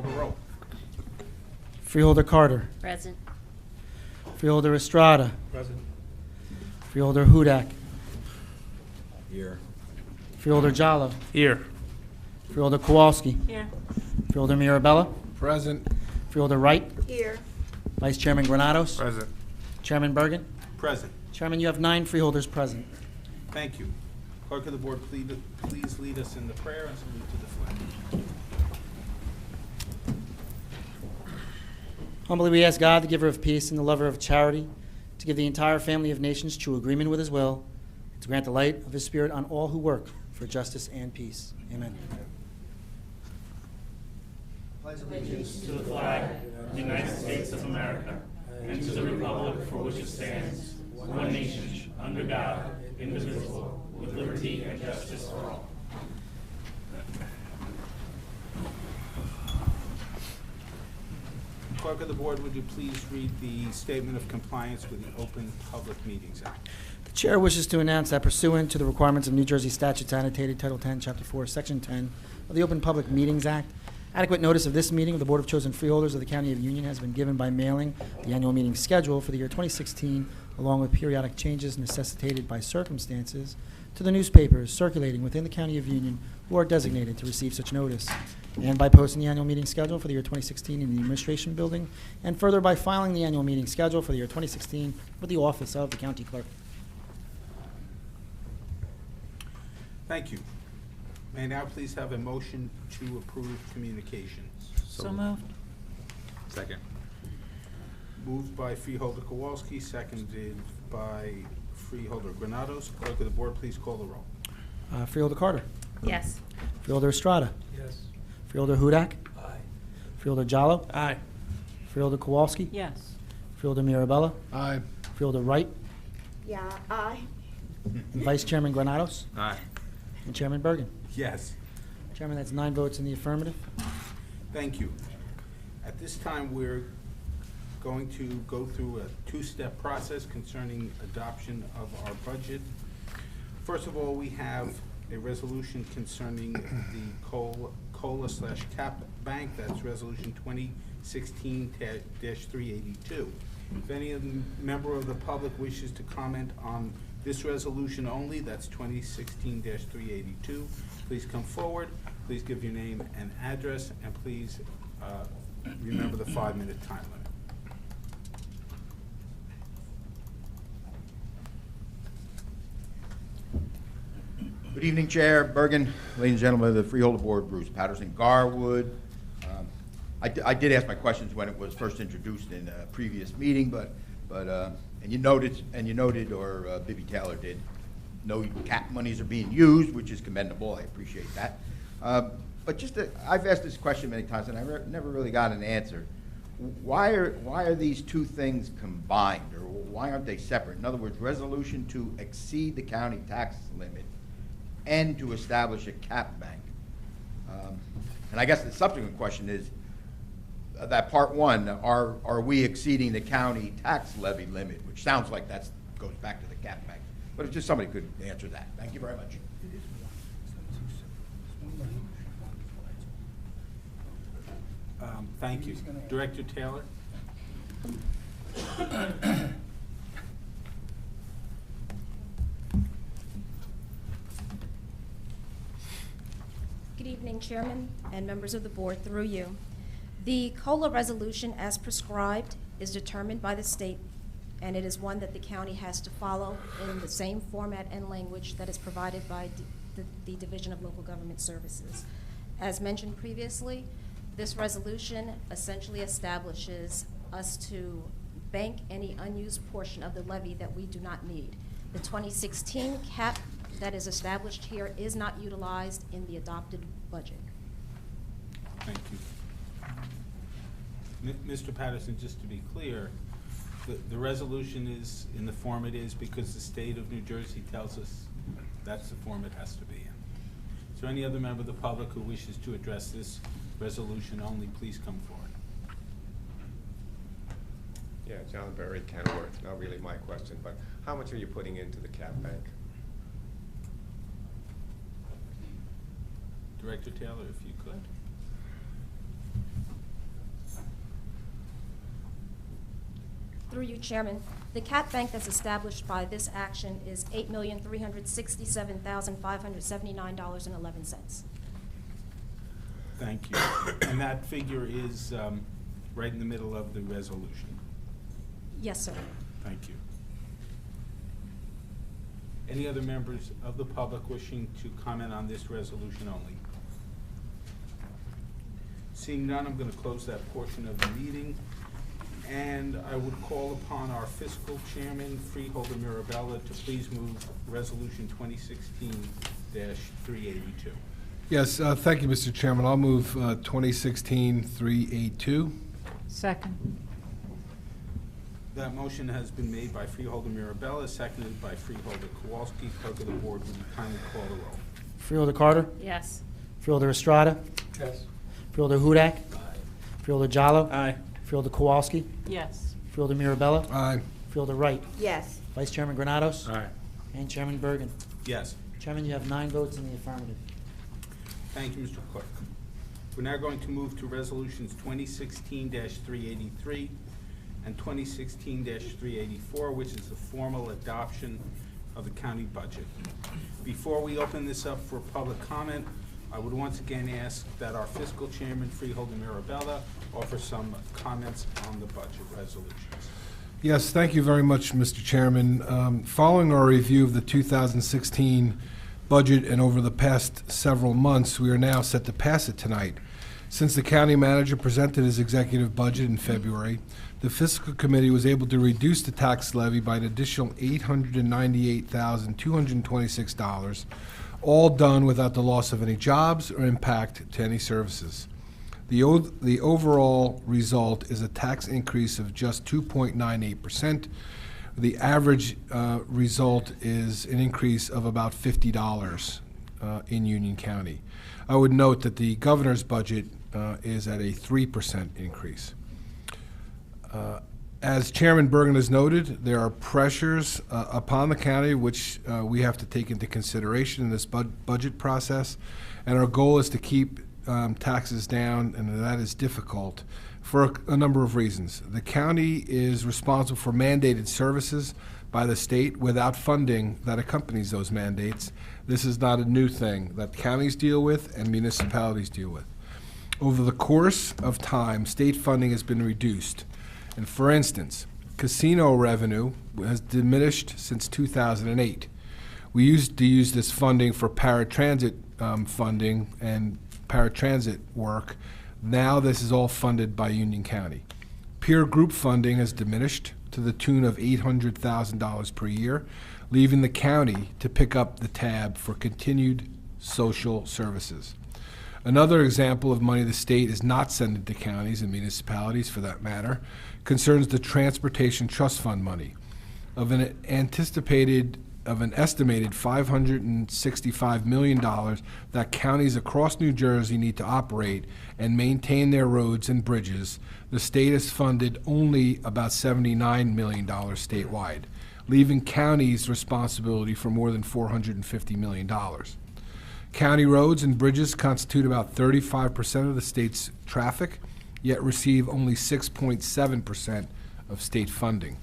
call the roll. Freeholder Carter. Present. Freeholder Estrada. Present. Freeholder Hudak. Here. Freeholder Jallo. Here. Freeholder Kowalski. Here. Freeholder Mirabella. Present. Freeholder Wright. Here. Vice Chairman Granados. Present. Chairman Bergen. Present. Chairman, you have 9 freeholders present. Thank you. Clerk of the Board, please lead us in the prayer and salute to the flag. Humbly we ask God, the giver of peace and the lover of charity, to give the entire family of nations true agreement with his will, and to grant the light of his Spirit on all who work for justice and peace. Amen. Allegiance to the flag of the United States of America and to the republic for which it stands, one nation, under God, indivisible, with liberty and justice for all. Clerk of the Board, would you please read the statement of compliance with the Open Public Meetings Act? The chair wishes to announce that pursuant to the requirements of New Jersey statutes annotated Title 10, Chapter 4, Section 10 of the Open Public Meetings Act, adequate notice of this meeting of the Board of Chosen Freeholders of the County of Union has been given by mailing the annual meeting schedule for the year 2016, along with periodic changes necessitated by circumstances, to the newspapers circulating within the County of Union who are designated to receive such notice, and by posting the annual meeting schedule for the year 2016 in the Administration Building, and further by filing the annual meeting schedule for the year 2016 with the Office of the County Clerk. Thank you. May I now please have a motion to approve communications? So moved. Second. Moved by Freeholder Kowalski, seconded by Freeholder Granados. Clerk of the Board, please call the roll. Freeholder Carter. Yes. Freeholder Estrada. Yes. Freeholder Hudak. Aye. Freeholder Jallo. Aye. Freeholder Kowalski. Yes. Freeholder Mirabella. Aye. Freeholder Wright. Yeah, aye. And Vice Chairman Granados. Aye. And Chairman Bergen. Yes. Chairman, that's 9 votes in the affirmative. Thank you. At this time, we're going to go through a two-step process concerning adoption of our budget. First of all, we have a resolution concerning the COLA/CAP bank. That's Resolution 2016-382. If any member of the public wishes to comment on this resolution only, that's 2016-382, please come forward. Please give your name and address, and please remember the 5-minute time limit. Good evening, Chair Bergen, ladies and gentlemen of the Freeholder Board, Bruce Patterson Garwood. I did ask my questions when it was first introduced in a previous meeting, and you noted, or Bibby Taylor did, no cap monies are being used, which is commendable. I appreciate that. But I've asked this question many times, and I never really got an answer. Why are these two things combined, or why aren't they separate? In other words, resolution to exceed the county tax limit and to establish a cap bank. And I guess the subsequent question is, that part one, are we exceeding the county tax levy limit, which sounds like that goes back to the cap bank. But if just somebody could answer that. Thank you very much. Thank you. Director Taylor? Good evening, Chairman and members of the board, through you. The COLA resolution, as prescribed, is determined by the state, and it is one that the county has to follow in the same format and language that is provided by the Division of Local Government Services. As mentioned previously, this resolution essentially establishes us to bank any unused portion of the levy that we do not need. The 2016 cap that is established here is not utilized in the adopted budget. Thank you. Mr. Patterson, just to be clear, the resolution is in the form it is because the state of New Jersey tells us that's the form it has to be in. Is there any other member of the public who wishes to address this resolution only? Please come forward. Yeah, John Berry, Kenilworth. Not really my question, but how much are you putting into the cap bank? Director Taylor, if you could. through you, Chairman, the cap bank that's established by this action is $8,367,579.11. Thank you. And that figure is right in the middle of the resolution. Yes, sir. Thank you. Any other members of the public wishing to comment on this resolution only? Seeing none, I'm going to close that portion of the meeting. And I would call upon our fiscal chairman, Freeholder Mirabella, to please move Resolution 2016-382. Yes, thank you, Mr. Chairman. I'll move 2016-382. Second. That motion has been made by Freeholder Mirabella, seconded by Freeholder Kowalski. Clerk of the board, would you kindly call the roll? Freeholder Carter? Yes. Freeholder Estrada? Yes. Freeholder Hudak? Freeholder Jallo? Aye. Freeholder Kowalski? Yes. Freeholder Mirabella? Aye. Freeholder Wright? Yes. Vice Chairman Granados? Aye. And Chairman Bergen. Yes. Chairman, you have 9 votes in the affirmative. Thank you, Mr. Clerk. We're now going to move to Resolutions 2016-383 and 2016-384, which is the formal adoption of the county budget. Before we open this up for public comment, I would once again ask that our fiscal chairman, Freeholder Mirabella, offer some comments on the budget resolutions. Yes, thank you very much, Mr. Chairman. Following our review of the 2016 budget and over the past several months, we are now set to pass it tonight. Since the county manager presented his executive budget in February, the fiscal committee was able to reduce the tax levy by an additional $898,226, all done without the loss of any jobs or impact to any services. The overall result is a tax increase of just 2.98%. The average result is an increase of about $50 in Union County. I would note that the governor's budget is at a 3% increase. As Chairman Bergen has noted, there are pressures upon the county which we have to take into consideration in this budget process, and our goal is to keep taxes down, and that is difficult for a number of reasons. The county is responsible for mandated services by the state without funding that accompanies those mandates. This is not a new thing that counties deal with and municipalities deal with. Over the course of time, state funding has been reduced. And for instance, casino revenue has diminished since 2008. We used to use this funding for paratransit funding and paratransit work. Now this is all funded by Union County. Peer group funding has diminished to the tune of $800,000 per year, leaving the county to pick up the tab for continued social services. Another example of money the state is not sending to counties and municipalities, for that matter, concerns the Transportation Trust Fund money. Of an estimated $565 million that counties across New Jersey need to operate and maintain their roads and bridges, the state has funded only about $79 million statewide, leaving counties responsibility for more than $450 million. County roads and bridges constitute about 35% of the state's traffic, yet receive only 6.7% of state funding.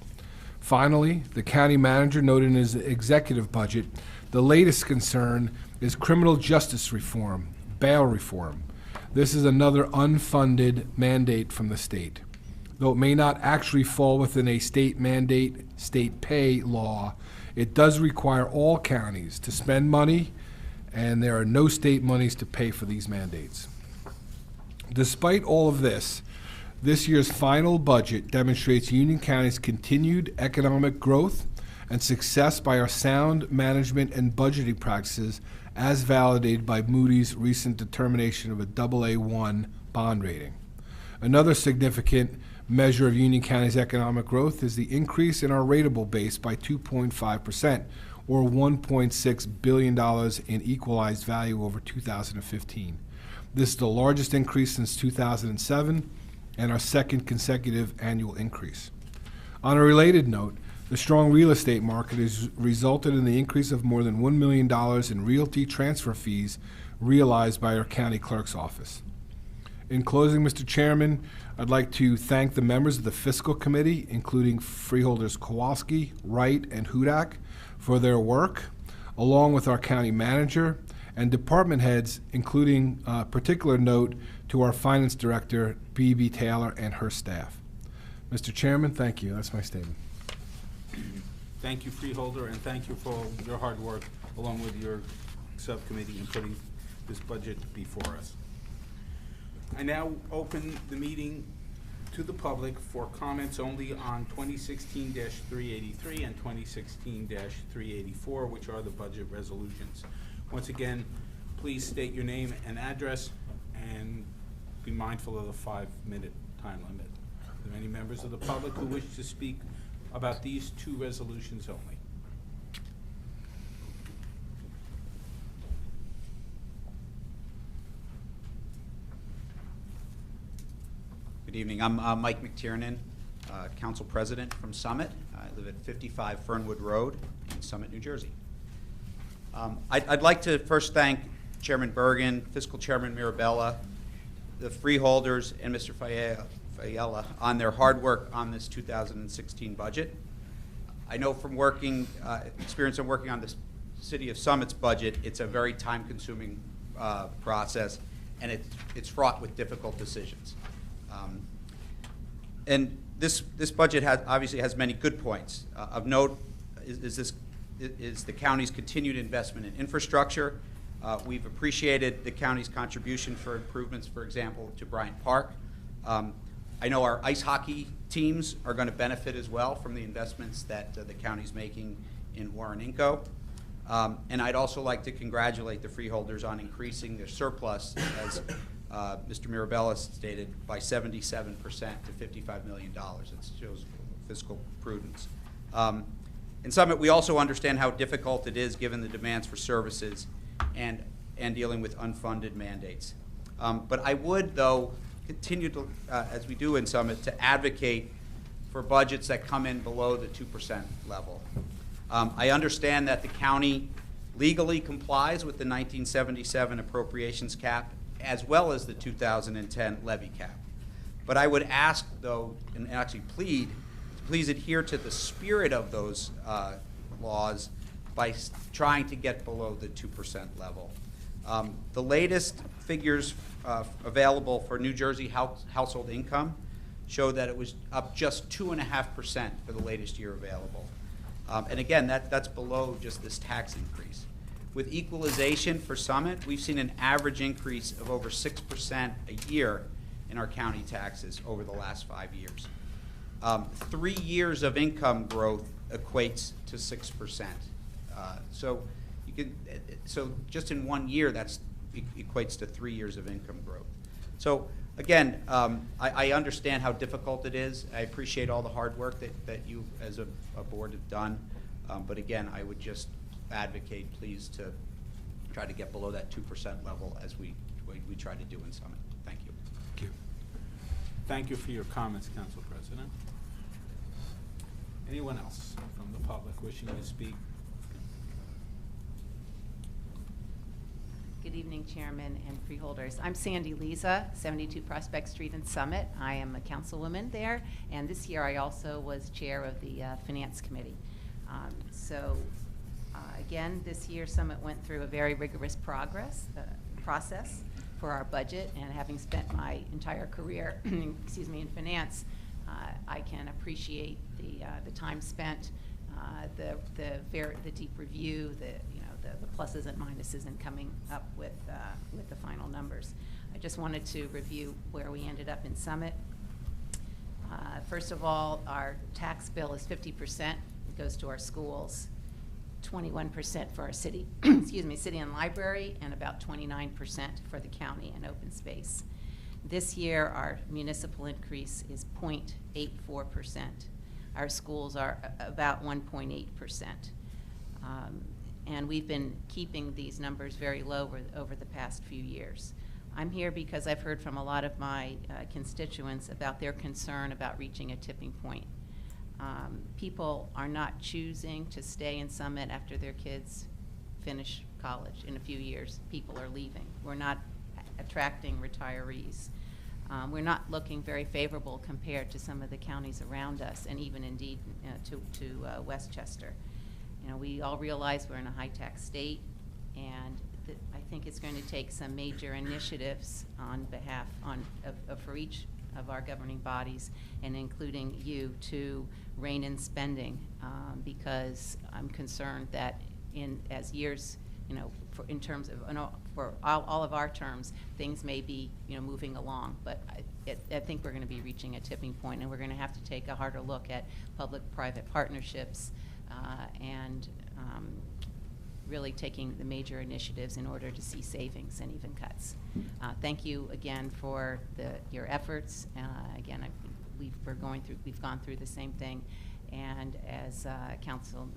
Finally, the county manager noted in his executive budget, the latest concern is criminal justice reform, bail reform. This is another unfunded mandate from the state. Though it may not actually fall within a state mandate, state pay law, it does require all counties to spend money, and there are no state monies to pay for these mandates. Despite all of this, this year's final budget demonstrates Union County's continued economic growth and success by our sound management and budgeting practices as validated by Moody's recent determination of a AA1 bond rating. Another significant measure of Union County's economic growth is the increase in our rateable base by 2.5%, or $1.6 billion in equalized value over 2015. This is the largest increase since 2007 and our second consecutive annual increase. On a related note, the strong real estate market has resulted in the increase of more than $1 million in realty transfer fees realized by our county clerk's office. In closing, Mr. Chairman, I'd like to thank the members of the Fiscal Committee, including Freeholders Kowalski, Wright, and Hudak, for their work, along with our county manager and department heads, including particular note to our finance director, B.B. Taylor, and her staff. Mr. Chairman, thank you. That's my statement. Thank you, Freeholder, and thank you for all your hard work along with your subcommittee in putting this budget before us. I now open the meeting to the public for comments only on 2016-383 and 2016-384, which are the budget resolutions. Once again, please state your name and address and be mindful of the 5-minute time limit. Are there any members of the public who wish to speak about these two resolutions only? Good evening. I'm Mike McTiernan, Council President from Summit. I live at 55 Fernwood Road in Summit, New Jersey. I'd like to first thank Chairman Bergen, Fiscal Chairman Mirabella, the Freeholders, and Mr. Fayella on their hard work on this 2016 budget. I know from experience of working on the City of Summit's budget, it's a very time-consuming process, and it's fraught with difficult decisions. And this budget obviously has many good points. Of note is the county's continued investment in infrastructure. We've appreciated the county's contribution for improvements, for example, to Bryant Park. I know our ice hockey teams are going to benefit as well from the investments that the county's making in Warreninco. And I'd also like to congratulate the Freeholders on increasing their surplus, as Mr. Mirabella stated, by 77% to $55 million. It shows fiscal prudence. In Summit, we also understand how difficult it is given the demands for services and dealing with unfunded mandates. But I would, though, continue to, as we do in Summit, to advocate for budgets that come in below the 2% level. I understand that the county legally complies with the 1977 appropriations cap as well as the 2010 levy cap. But I would ask, though, and actually plead, to please adhere to the spirit of those laws by trying to get below the 2% level. The latest figures available for New Jersey household income show that it was up just 2.5% for the latest year available. And again, that's below just this tax increase. With equalization for Summit, we've seen an average increase of over 6% a year in our county taxes over the last 5 years. 3 years of income growth equates to 6%. So just in 1 year, that equates to 3 years of income growth. So again, I understand how difficult it is. I appreciate all the hard work that you as a board have done. But again, I would just advocate, please, to try to get below that 2% level as we try to do in Summit. Thank you. Thank you. Thank you for your comments, Council President. Anyone else from the public wishing to speak? Good evening, Chairman and Freeholders. I'm Sandy Leza, 72 Prospect Street in Summit. I am a councilwoman there, and this year I also was chair of the Finance Committee. Again, this year Summit went through a very rigorous process for our budget, and having spent my entire career excuse me, in finance, I can appreciate the time spent, the deep review, the pluses and minuses in coming up with the final numbers. I just wanted to review where we ended up in Summit. First of all, our tax bill is 50%. It goes to our schools, 21% for our city, excuse me, city and library, and about 29% for the county and open space. This year, our municipal increase is 0.84%. Our schools are about 1.8%. And we've been keeping these numbers very low over the past few years. I'm here because I've heard from a lot of my constituents about their concern about reaching a tipping point. People are not choosing to stay in Summit after their kids finish college in a few years. People are leaving. We're not attracting retirees. We're not looking very favorable compared to some of the counties around us, and even indeed to Westchester. You know, we all realize we're in a high-tax state, and I think it's going to take some major initiatives on behalf for each of our governing bodies, and including you, to rein in spending, because I'm concerned that as years, you know, in terms of for all of our terms, things may be, you know, moving along, but I think we're going to be reaching a tipping point, and we're going to have to take a harder look at public-private partnerships and really taking the major initiatives in order to see savings and even cuts. Thank you again for your efforts. Again, we've gone through the same thing, and as Council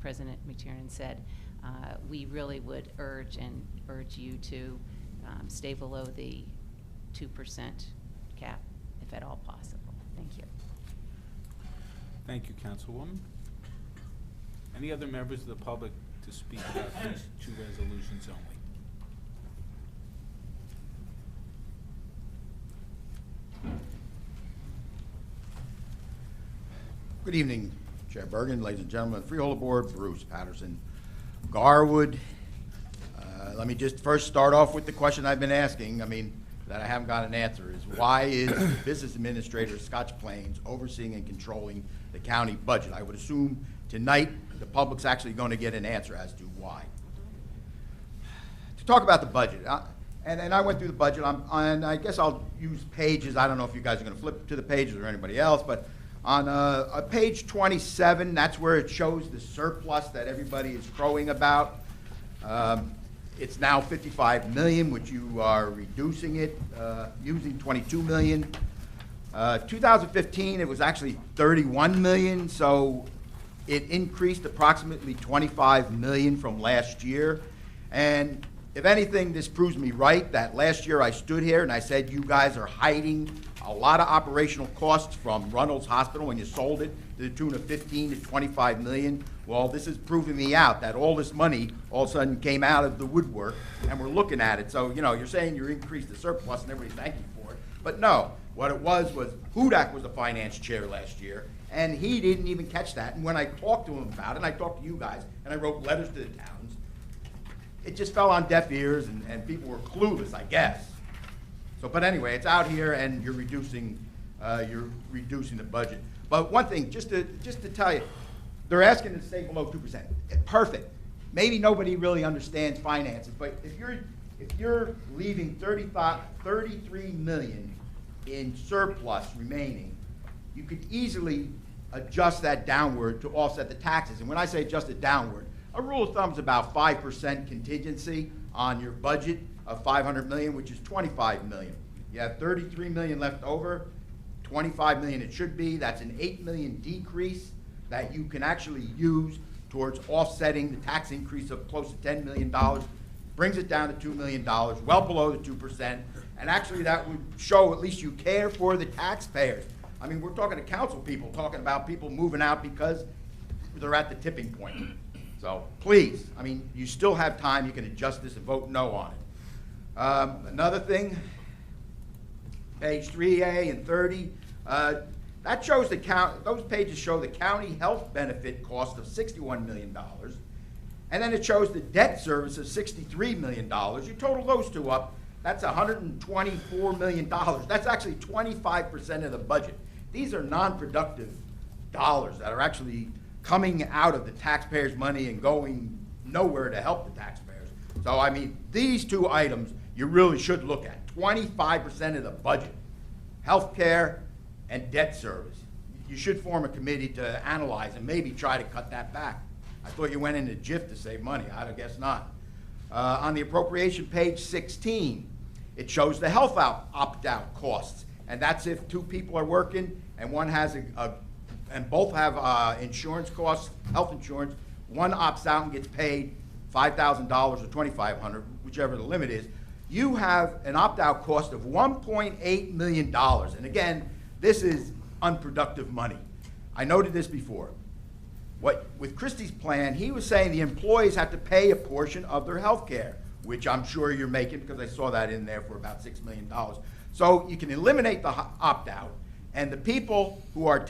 President McTiernan said, we really would urge you to stay below the 2% cap, if at all possible. Thank you. Thank you, Councilwoman. Any other members of the public to speak about these two resolutions only? Good evening, Chair Bergen, ladies and gentlemen, Freeholder Board, Bruce Patterson, Garwood. Let me just first start off with the question I've been asking, that I haven't got an answer, is why is the business administrator of Scotch Plains overseeing and controlling the county budget? I would assume tonight the public's actually going to get an answer as to why. To talk about the budget, and I went through the budget, and I guess I'll use pages. I don't know if you guys are going to flip to the pages or anybody else, but on page 27, that's where it shows the surplus that everybody is crowing about. It's now $55 million, which you are reducing it, using $22 million. 2015, it was actually $31 million, so it increased approximately $25 million from last year. And if anything, this proves me right that last year I stood here and I said you guys are hiding a lot of operational costs from Runnels Hospital when you sold it to the tune of 15 to 25 million. Well, this is proving me out that all this money all of a sudden came out of the woodwork, and we're looking at it. So, you know, you're saying you increased the surplus and everybody thank you for it. But no, what it was Hudak was the finance chair last year, and he didn't even catch that. And when I talked to him about it, and I talked to you guys, and I wrote letters to the towns, it just fell on deaf ears, and people were clueless, I guess. So, but anyway, it's out here, and you're reducing the budget. But one thing, just to tell you, they're asking to stay below 2%. Perfect. Maybe nobody really understands finances, but if you're leaving 33 million in surplus remaining, you could easily adjust that downward to offset the taxes. And when I say adjust it downward, a rule of thumb is about 5% contingency on your budget of 500 million, which is 25 million. You have 33 million left over, 25 million it should be. That's an 8 million decrease that you can actually use towards offsetting the tax increase of close to $10 million, brings it down to $2 million, well below the 2%, and actually that would show at least you care for the taxpayers. I mean, we're talking to council people, talking about people moving out because they're at the tipping point. So please, I mean, you still have time, you can adjust this and vote no on it. Another thing, page 3A and 30, that shows those pages show the county health benefit cost of $61 million. And then it shows the debt service of $63 million. You total those two up, that's $124 million. That's actually 25% of the budget. These are non-productive dollars that are actually coming out of the taxpayers' money and going nowhere to help the taxpayers. So, I mean, these two items you really should look at. 25% of the budget, health care and debt service. You should form a committee to analyze and maybe try to cut that back. I thought you went into JIF to save money. I guess not. On the appropriation page 16, it shows the health opt-out costs. And that's if two people are working and one has and both have insurance costs, health insurance. One opts out and gets paid $5,000 or $2,500, whichever the limit is. You have an opt-out cost of $1.8 million. And again, this is unproductive money. I noted this before. With Christie's plan, he was saying the employees have to pay a portion of their health care, which I'm sure you're making because I saw that in there for about $6 million. So you can eliminate the opt-out, and the people who are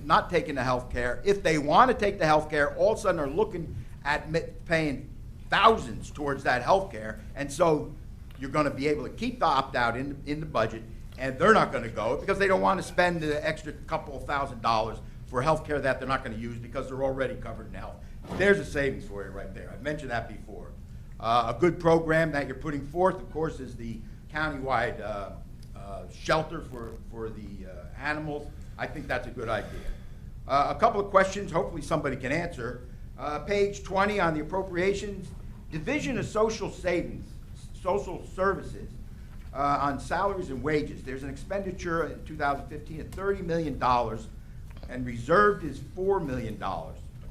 not taking the health care, if they want to take the health care, all of a sudden are looking at paying thousands towards that health care, and so you're going to be able to keep the opt-out in the budget, and they're not going to go because they don't want to spend the extra couple of $1,000s for health care that they're not going to use because they're already covered in health. There's a savings for you right there. I've mentioned that before. A good program that you're putting forth, of course, is the countywide shelter for the animals. I think that's a good idea. A couple of questions, hopefully somebody can answer. Page 20 on the appropriations, Division of Social Savings, Social Services, on salaries and wages. There's an expenditure in 2015 of $30 million, and reserved is $4 million.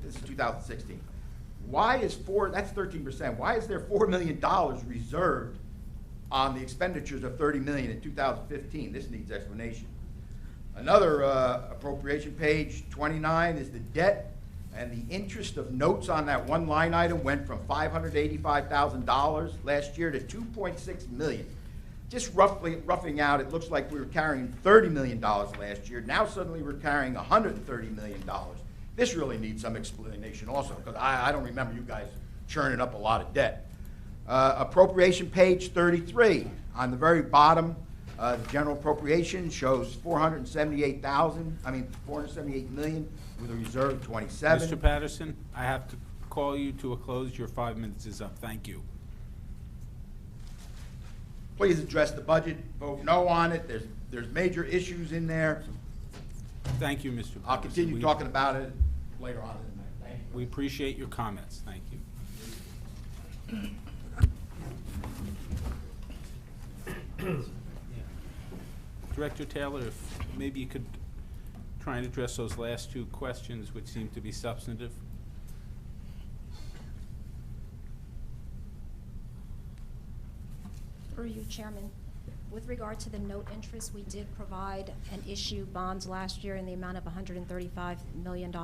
This is 2016. Why is that's 13%. Why is there $4 million reserved on the expenditures of $30 million in 2015? This needs explanation. Another appropriation, page 29, is the debt, and the interest of notes on that one line item went from $585,000 last year to $2.6 million. Just roughing out, it looks like we were carrying $30 million last year. Now suddenly we're carrying $130 million. This really needs some explanation also, because I don't remember you guys churning up a lot of debt. Appropriation page 33, on the very bottom, the general appropriation shows $478 million with a reserve of 27. Mr. Patterson, I have to call you to a close. Your 5 minutes is up. Thank you. Please address the budget. Vote no on it. There's major issues in there. Thank you, Mr. Patterson. I'll continue talking about it later on in the night. Thank you. We appreciate your comments. Thank you. Director Taylor, if maybe you could try and address those last two questions, which seem to be substantive. Through you, Chairman. With regard to the note interest, we did provide and issue bonds last year in the amount of $135 million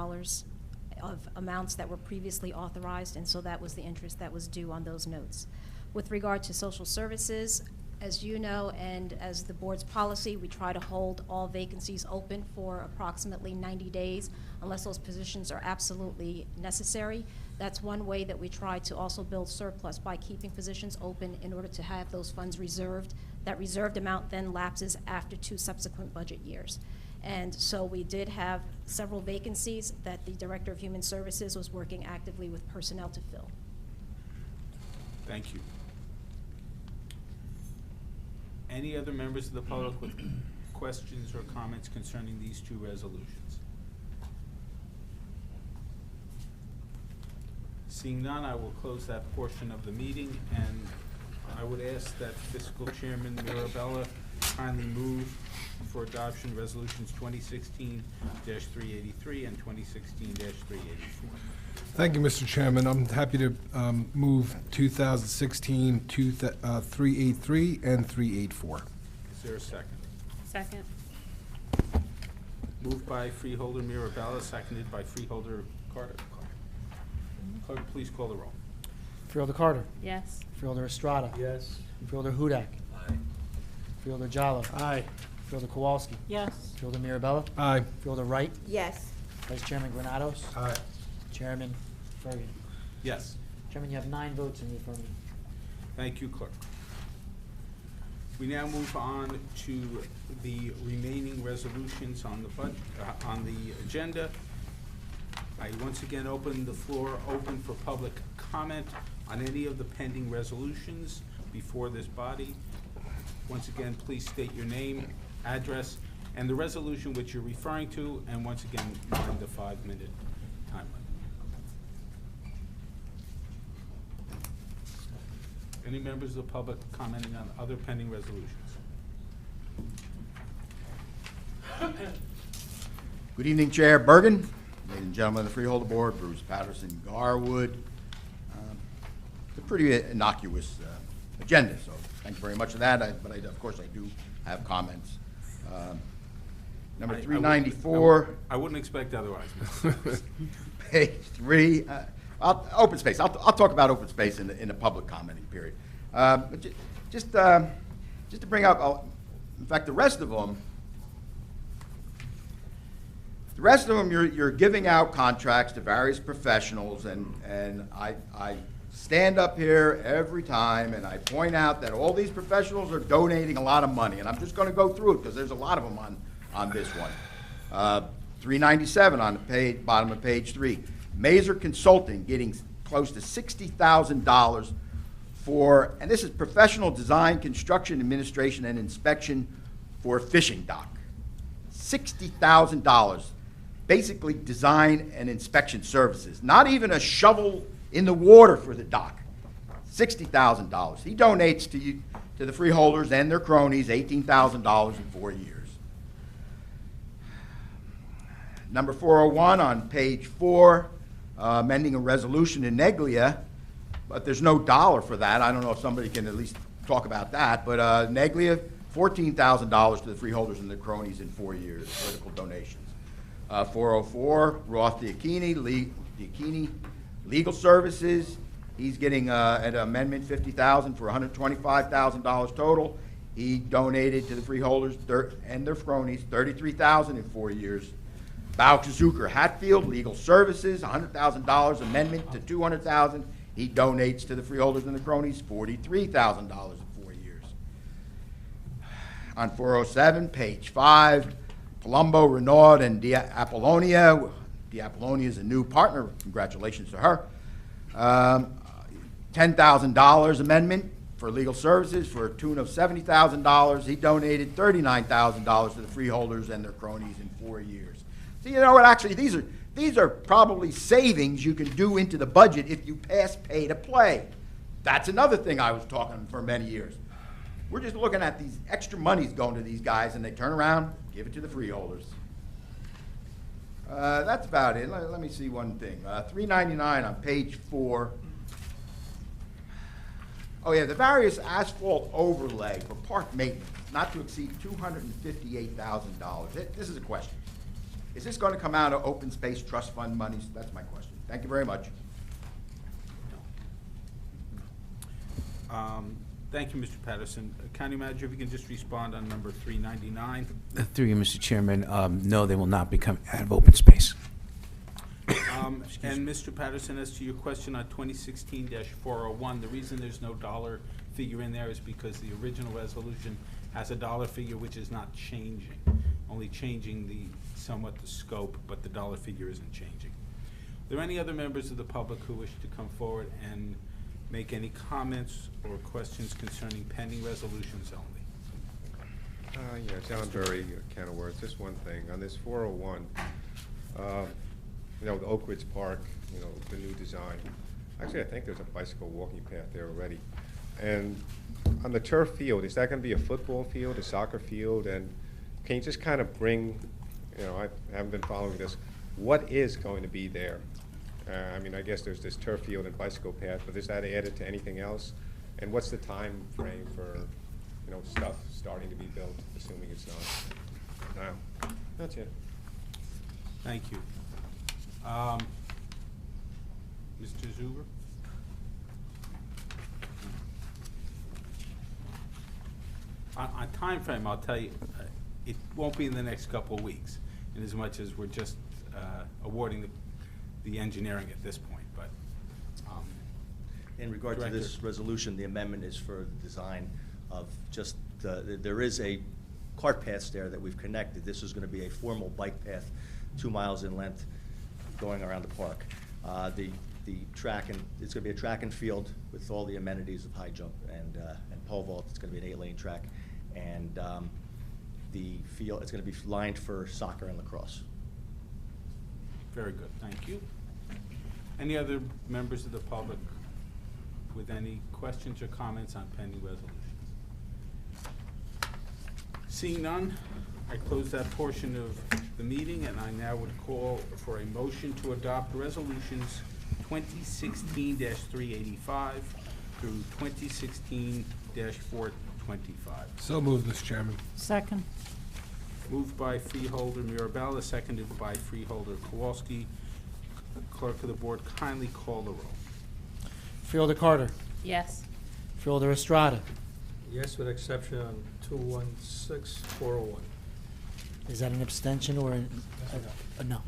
of amounts that were previously authorized, and so that was the interest that was due on those notes. With regard to social services, as you know, and as the board's policy, we try to hold all vacancies open for approximately 90 days unless those positions are absolutely necessary. That's one way that we try to also build surplus, by keeping positions open in order to have those funds reserved. That reserved amount then lapses after 2 subsequent budget years. And so we did have several vacancies that the Director of Human Services was working actively with personnel to fill. Thank you. Any other members of the public with questions or comments concerning these two resolutions? Seeing none, I will close that portion of the meeting, and I would ask that Fiscal Chairman Mirabella kindly move for adoption resolutions 2016-383 and 2016-384. Thank you, Mr. Chairman. I'm happy to move 2016-383 and 384. Is there a second? Second. Moved by Freeholder Mirabella, seconded by Freeholder Carter. Clerk, please call the roll. Freeholder Carter. Yes. Freeholder Estrada. Yes. Freeholder Hudak. Aye. Freeholder Jallo. Aye. Freeholder Kowalski. Yes. Freeholder Mirabella. Aye. Freeholder Wright. Yes. Vice Chairman Granados. Aye. Chairman Bergen. Yes. Chairman, you have 9 votes in the affirmative. Thank you, Clerk. We now move on to the remaining resolutions on the budget, on the agenda. I once again open the floor open for public comment on any of the pending resolutions before this body. Once again, please state your name, address, and the resolution which you're referring to, and once again, mind the 5-minute time limit. Any members of the public commenting on other pending resolutions? Good evening, Chair Bergen, ladies and gentlemen of the Freeholder Board, Bruce Patterson, Garwood. It's a pretty innocuous agenda, so thank you very much for that. But of course, I do have comments. Number 394. I wouldn't expect otherwise, Mr. Page 3. Open space. I'll talk about open space in the public commenting period. But just to bring up In fact, the rest of them, you're giving out contracts to various professionals, and I stand up here every time and I point out that all these professionals are donating a lot of money, and I'm just going to go through it because there's a lot of them on this one. 397 on the page, bottom of page 3. Mazer Consulting getting close to $60,000 for, and this is professional design, construction, administration, and inspection for a fishing dock. $60,000. Basically design and inspection services. Not even a shovel in the water for the dock. $60,000. He donates to the freeholders and their cronies $18,000 in 4 years. Number 401 on page 4, amending a resolution in Neglia, but there's no dollar for that. I don't know if somebody can at least talk about that, but Neglia, $14,000 to the freeholders and the cronies in 4 years, political donations. 404, Roth Diakini, Legal Services. He's getting an amendment, $50,000 for $125,000 total. He donated to the freeholders and their cronies $33,000 in 4 years. Bauch Zucker Hatfield, Legal Services, $100,000 amendment to $200,000. He donates to the freeholders and the cronies $43,000 in 4 years. On 407, page 5, Palumbo, Renaud, and Apollonia. Apollonia is a new partner. Congratulations to her. $10,000 amendment for legal services for a tune of $70,000. He donated $39,000 to the freeholders and their cronies in 4 years. So you know what? Actually, these are probably savings you can do into the budget if you pass pay to play. That's another thing I was talking for many years. We're just looking at these extra monies going to these guys, and they turn around, give it to the freeholders. That's about it. Let me see one thing. 399 on page 4. Oh yeah, the various asphalt overlay for park maintenance, not to exceed $258,000. This is a question. Is this going to come out of open space trust fund monies? That's my question. Thank you very much. Thank you, Mr. Patterson. County Manager, if you can just respond on number 399. Through you, Mr. Chairman, no, they will not become out of open space. And Mr. Patterson, as to your question on 2016-401, the reason there's no dollar figure in there is because the original resolution has a dollar figure which is not changing, only changing somewhat the scope, but the dollar figure isn't changing. Are there any other members of the public who wish to come forward and make any comments or questions concerning pending resolutions only? Yeah, John Burry, Kenilworth. Just one thing. On this 401, you know, the Oak Ridge Park, you know, the new design. Actually, I think there's a bicycle walking path there already. And on the turf field, is that going to be a football field, a soccer field? And can you just kind of bring, you know, I haven't been following this, what is going to be there? I mean, I guess there's this turf field and bicycle path, but is that added to anything else? And what's the time frame for, you know, stuff starting to be built, assuming it's not? No, that's it. Thank you. Mr. Zuber? On time frame, I'll tell you, it won't be in the next couple of weeks, in as much as we're just awarding the engineering at this point, but. In regard to this resolution, the amendment is for the design of just, there is a cart path there that we've connected. This is going to be a formal bike path, 2 miles in length, going around the park. The track, and it's going to be a track and field with all the amenities of high jump and pole vault. It's going to be an 8-lane track, and the field, it's going to be lined for soccer and lacrosse. Very good, thank you. Any other members of the public with any questions or comments on pending resolutions? Seeing none, I close that portion of the meeting, and I now would call for a motion to adopt resolutions 2016-385 through 2016-425. So moved, Mr. Chairman. Second. Moved by Freeholder Mirabella, seconded by Freeholder Kowalski. Clerk of the Board, kindly call the roll. Freeholder Carter. Yes. Freeholder Estrada. Yes, with exception on 216-401. Is that an abstention or a no?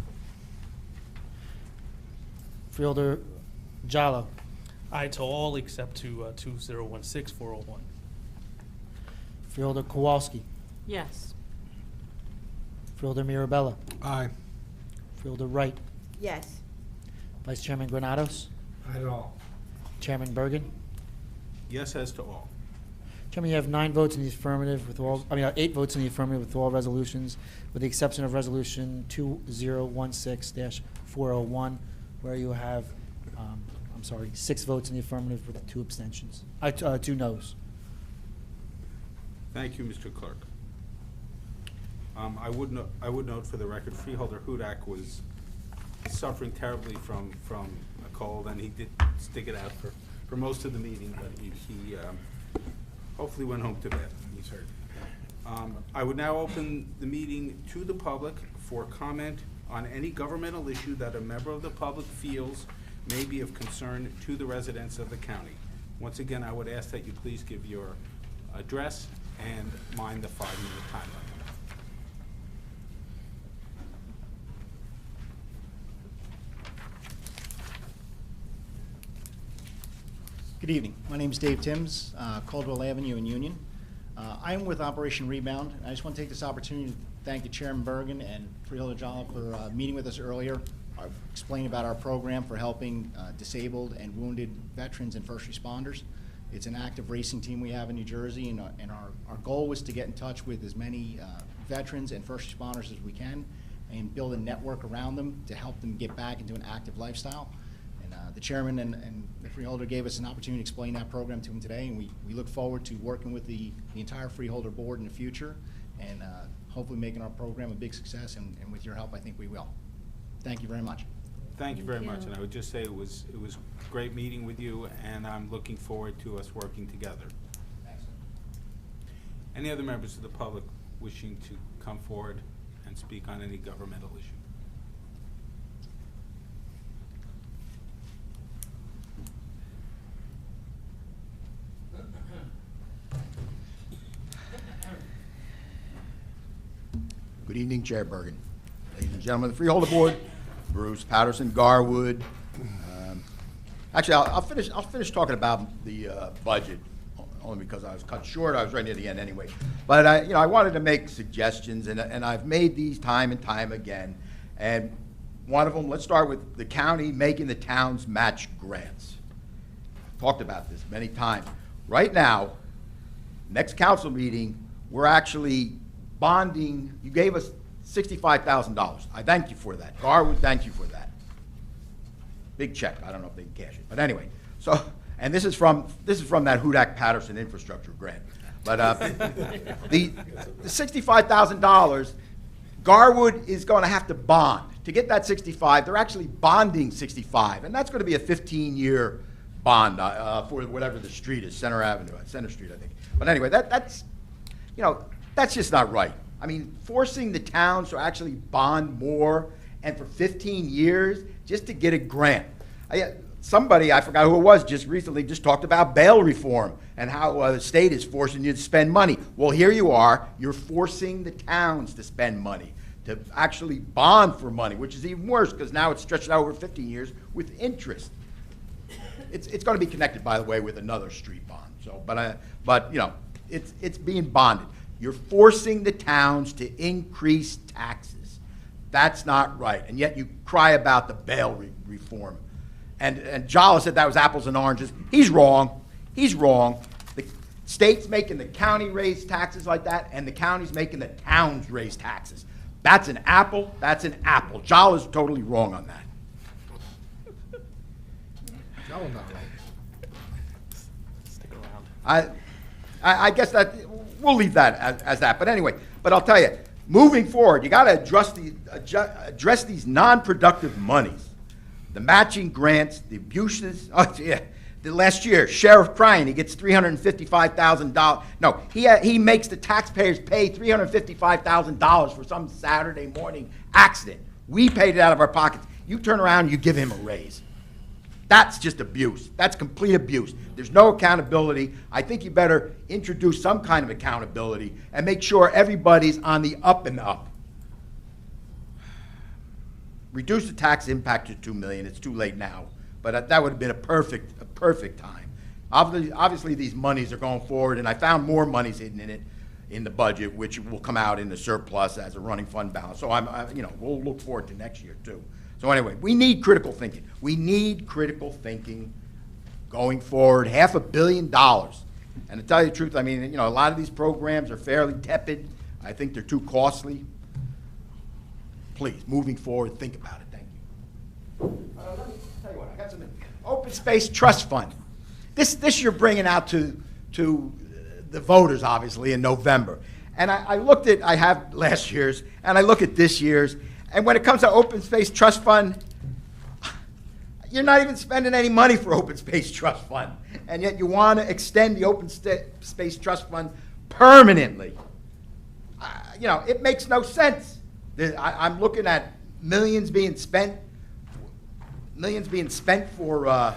Freeholder Jallo. Aye to all except to 2016-401. Freeholder Kowalski. Yes. Freeholder Mirabella. Aye. Freeholder Wright. Yes. Vice Chairman Granados. Not at all. Chairman Bergen. Yes as to all. Chairman, you have 9 votes in the affirmative with all, 8 votes in the affirmative with all resolutions, with the exception of Resolution 2016-401, where you have, 6 votes in the affirmative with 2 abstentions, 2 noes. Thank you, Mr. Clerk. I would note for the record, Freeholder Hudak was suffering terribly from a cold, and he did stick it out for most of the meeting, but he hopefully went home to bed. He's hurt. I would now open the meeting to the public for comment on any governmental issue that a member of the public feels may be of concern to the residents of the county. Once again, I would ask that you please give your address and mind the 5-minute time limit. Good evening. My name is Dave Timms, Caldwell Avenue in Union. I am with Operation Rebound. I just want to take this opportunity to thank the Chairman Bergen and Freeholder Jolly for meeting with us earlier, explaining about our program for helping disabled and wounded veterans and first responders. It's an active racing team we have in New Jersey, and our goal was to get in touch with as many veterans and first responders as we can and build a network around them to help them get back into an active lifestyle. The chairman and the freeholder gave us an opportunity to explain that program to him today, and we look forward to working with the entire freeholder board in the future and hopefully making our program a big success, and with your help, I think we will. Thank you very much. Thank you very much, and I would just say it was great meeting with you, and I'm looking forward to us working together. Thanks. Any other members of the public wishing to come forward and speak on any governmental issue? Good evening, Chair Bergen. Ladies and gentlemen of the Freeholder Board, Bruce, Patterson, Garwood. Actually, I'll finish talking about the budget, only because I was cut short. I was right near the end anyway. But I wanted to make suggestions, and I've made these time and time again. And one of them, let's start with the county making the towns match grants. Talked about this many times. Right now, next council meeting, we're actually bonding. You gave us $65,000. I thank you for that. Garwood, thank you for that. Big check. I don't know if they can cash it, but anyway. So, and this is from that Hudak Patterson infrastructure grant. But the $65,000, Garwood is going to have to bond to get that 65. They're actually bonding 65, and that's going to be a 15-year bond for whatever the street is, Center Street, I think. But anyway, that's just not right. I mean, forcing the towns to actually bond more and for 15 years just to get a grant. Somebody, I forgot who it was, just recently just talked about bail reform and how the state is forcing you to spend money. Well, here you are. You're forcing the towns to spend money, to actually bond for money, which is even worse because now it's stretched out over 15 years with interest. It's going to be connected, by the way, with another street bond. So, but it's being bonded. You're forcing the towns to increase taxes. That's not right. And yet you cry about the bail reform. And Jala said that was apples and oranges. He's wrong. He's wrong. The state's making the county raise taxes like that, and the county's making the towns raise taxes. That's an apple. That's an apple. Jala's totally wrong on that. No, not right. Stick around. I guess that we'll leave that as that. But anyway, I'll tell you, moving forward, you got to address these non-productive monies, the matching grants, the abuses. Oh, yeah. The last year, Sheriff Cryan, he gets $355,000. No, he makes the taxpayers pay $355,000 for some Saturday morning accident. We paid it out of our pockets. You turn around, you give him a raise. That's just abuse. That's complete abuse. There's no accountability. I think you better introduce some kind of accountability and make sure everybody's on the up and up. Reduce the tax impact to $2 million. It's too late now, but that would have been a perfect time. Obviously, these monies are going forward, and I found more monies hidden in it in the budget, which will come out in the surplus as a running fund balance. So we'll look forward to next year too. So anyway, we need critical thinking. We need critical thinking going forward. $500 million. And to tell you the truth, I mean, a lot of these programs are fairly tepid. I think they're too costly. Please, moving forward, think about it. Thank you. Let me tell you what, I got something. Open Space Trust Fund. This you're bringing out to the voters, obviously, in November. And I have last year's, and I look at this year's, and when it comes to Open Space Trust Fund, you're not even spending any money for Open Space Trust Fund, and yet you want to extend the Open Space Trust Fund permanently. It makes no sense. I'm looking at millions being spent for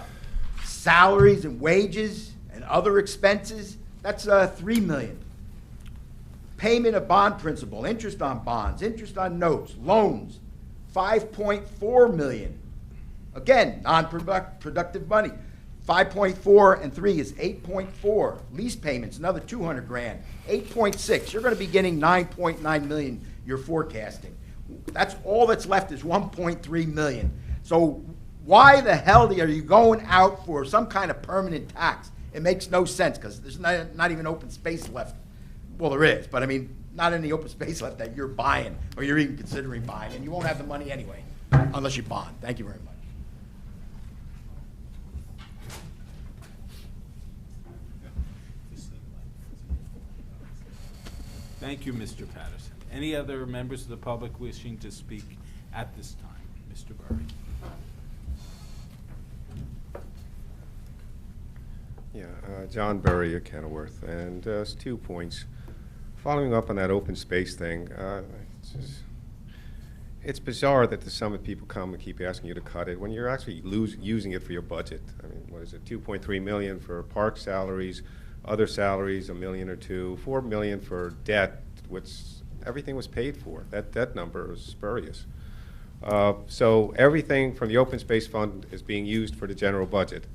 salaries and wages and other expenses. That's $3 million. Payment of bond principal, interest on bonds, interest on notes, loans, $5.4 million. Again, non-productive money. 5.4 and 3 is 8.4. Lease payments, another 200 grand. 8.6. You're going to be getting 9.9 million. You're forecasting. That's all that's left is 1.3 million. So why the hell are you going out for some kind of permanent tax? It makes no sense because there's not even open space left. Well, there is, but I mean, not any open space left that you're buying or you're even considering buying, and you won't have the money anyway unless you bond. Thank you very much. Thank you, Mr. Patterson. Any other members of the public wishing to speak at this time? Mr. Burry. Yeah, John Burry of Kenilworth, and it's 2 points. Following up on that open space thing, it's bizarre that the Summit people come and keep asking you to cut it when you're actually using it for your budget. I mean, what is it, 2.3 million for park salaries, other salaries, $1 million or $2 million, $4 million for debt, which everything was paid for. That number is spurious. So everything from the open space fund is being used for the general budget.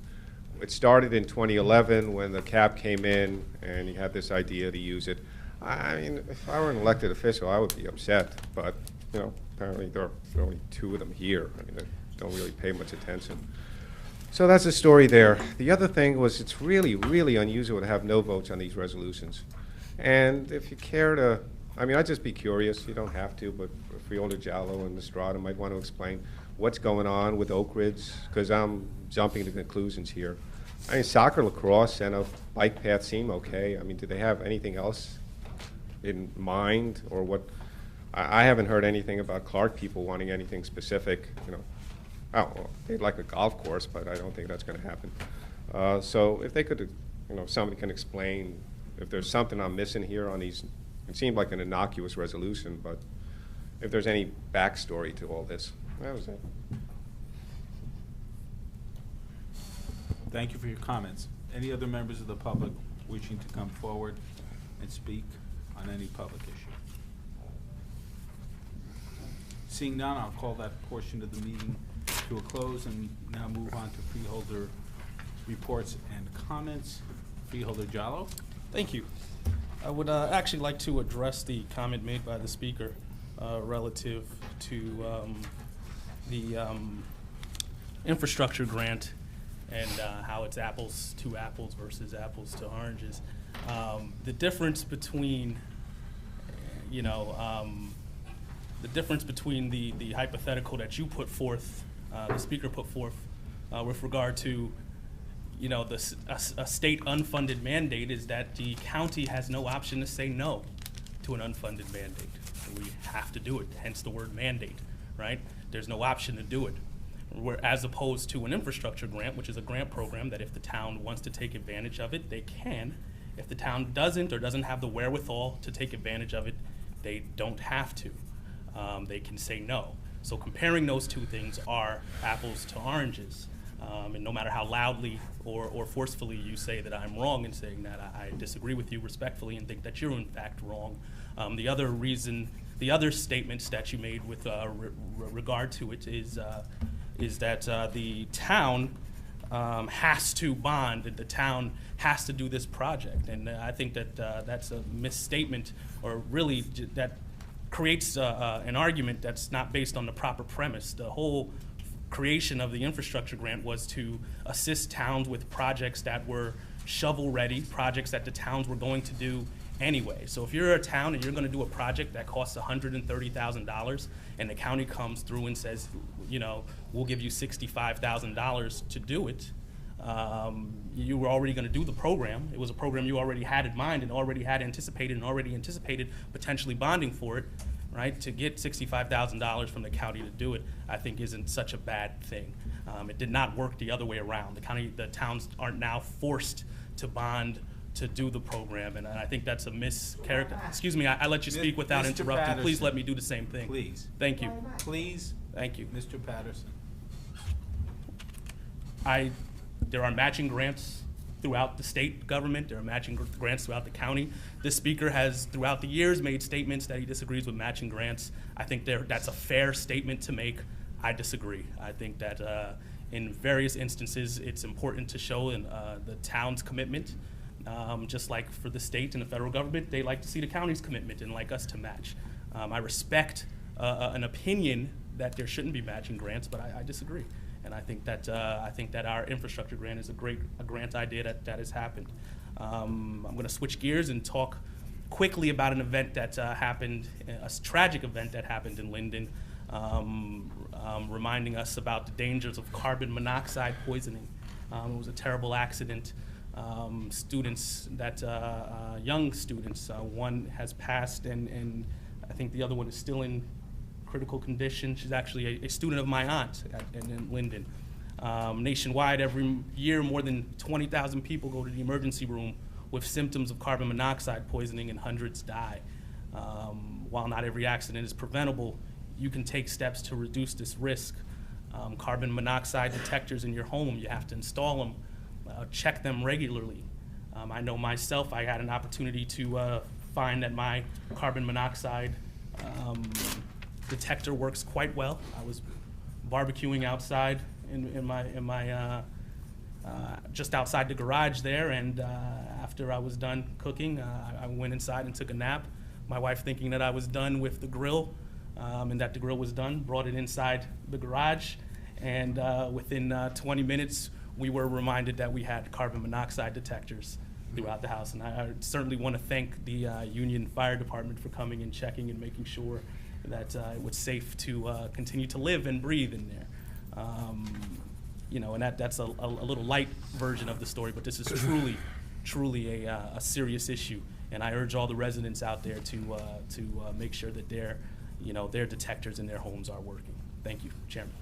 It started in 2011 when the cap came in and you had this idea to use it. I mean, if I were an elected official, I would be upset, but apparently there are only 2 of them here. I mean, they don't really pay much attention. So that's the story there. The other thing was it's really, really unusual to have no votes on these resolutions. And if you care to, I'd just be curious. You don't have to, but Freeholder Jallo and Estrada might want to explain what's going on with Oak Ridge, because I'm jumping to conclusions here. Soccer, lacrosse, and a bike path seem okay. Do they have anything else in mind, or what? I haven't heard anything about Clark people wanting anything specific. They'd like a golf course, but I don't think that's going to happen. So if they could, somebody can explain if there's something I'm missing here on these. It seemed like an innocuous resolution, but if there's any backstory to all this, that was it. Thank you for your comments. Any other members of the public wishing to come forward and speak on any public issue? Seeing none, I'll call that portion of the meeting to a close and now move on to freeholder reports and comments. Freeholder Jallo. Thank you. I would actually like to address the comment made by the speaker relative to the infrastructure grant and how it's apples to apples versus apples to oranges. The difference between, the difference between the hypothetical that you put forth, the speaker put forth, with regard to, a state unfunded mandate is that the county has no option to say no to an unfunded mandate. We have to do it, hence the word mandate, right? There's no option to do it. As opposed to an infrastructure grant, which is a grant program that if the town wants to take advantage of it, they can. If the town doesn't or doesn't have the wherewithal to take advantage of it, they don't have to. They can say no. So comparing those two things are apples to oranges. And no matter how loudly or forcefully you say that I'm wrong in saying that, I disagree with you respectfully and think that you're in fact wrong. The other statements that you made with regard to it is that the town has to bond, and the town has to do this project. And I think that that's a misstatement, or really that creates an argument that's not based on the proper premise. The whole creation of the infrastructure grant was to assist towns with projects that were shovel-ready, projects that the towns were going to do anyway. So if you're a town and you're going to do a project that costs $130,000 and the county comes through and says, you know, we'll give you $65,000 to do it, you were already going to do the program. It was a program you already had in mind and already had anticipated potentially bonding for it, right? To get $65,000 from the county to do it, I think isn't such a bad thing. It did not work the other way around. The towns aren't now forced to bond to do the program, and I think that's a mischaracter. Excuse me, I let you speak without Mr. interrupting. Patterson. Please let me do the same thing. Please. Thank you. Please, Thank you. Mr. Patterson. There are matching grants throughout the state government. There are matching grants throughout the county. This speaker has, throughout the years, made statements that he disagrees with matching grants. I think that's a fair statement to make. I disagree. I think that in various instances, it's important to show the town's commitment. Just like for the state and the federal government, they like to see the county's commitment and like us to match. I respect an opinion that there shouldn't be matching grants, but I disagree. And I think that our infrastructure grant is a grant idea that has happened. I'm going to switch gears and talk quickly about an event that happened, a tragic event that happened in Linden, reminding us about the dangers of carbon monoxide poisoning. It was a terrible accident. Students young students, one has passed, and I think the other one is still in critical condition. She's actually a student of my aunt in Linden. Nationwide, every year, more than 20,000 people go to the emergency room with symptoms of carbon monoxide poisoning, and hundreds die. While not every accident is preventable, you can take steps to reduce this risk. Carbon monoxide detectors in your home, you have to install them, check them regularly. I know myself, I had an opportunity to find that my carbon monoxide detector works quite well. I was barbecuing outside in my just outside the garage there, and after I was done cooking, I went inside and took a nap. My wife, thinking that I was done with the grill and that the grill was done, brought it inside the garage, and within 20 minutes we were reminded that we had carbon monoxide detectors throughout the house. And I certainly want to thank the Union Fire Department for coming and checking and making sure that it was safe to continue to live and breathe in there. You know, and that's a little light version of the story, but this is truly a serious issue. And I urge all the residents out there to make sure that their detectors in their homes are working. Thank you, Chairman.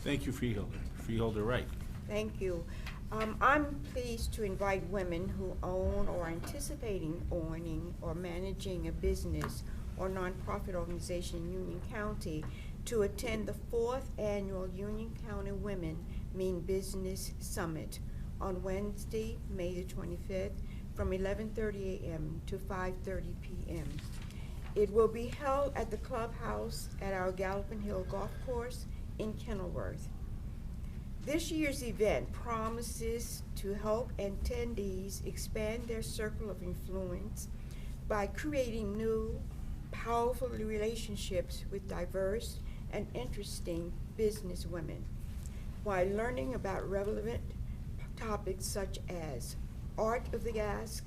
Thank you, Freeholder. Freeholder Wright. Thank you. I'm pleased to invite women who own or are anticipating owning or managing a business or nonprofit organization in Union County to attend the 4th Annual Union County Women Mean Business Summit on Wednesday, May the 25th, from 11:30 a.m. to 5:30 p.m. It will be held at the clubhouse at our Galloping Hill Golf Course in Kenilworth. This year's event promises to help attendees expand their circle of influence by creating new, powerful relationships with diverse and interesting business women, while learning about relevant topics such as art of the ask,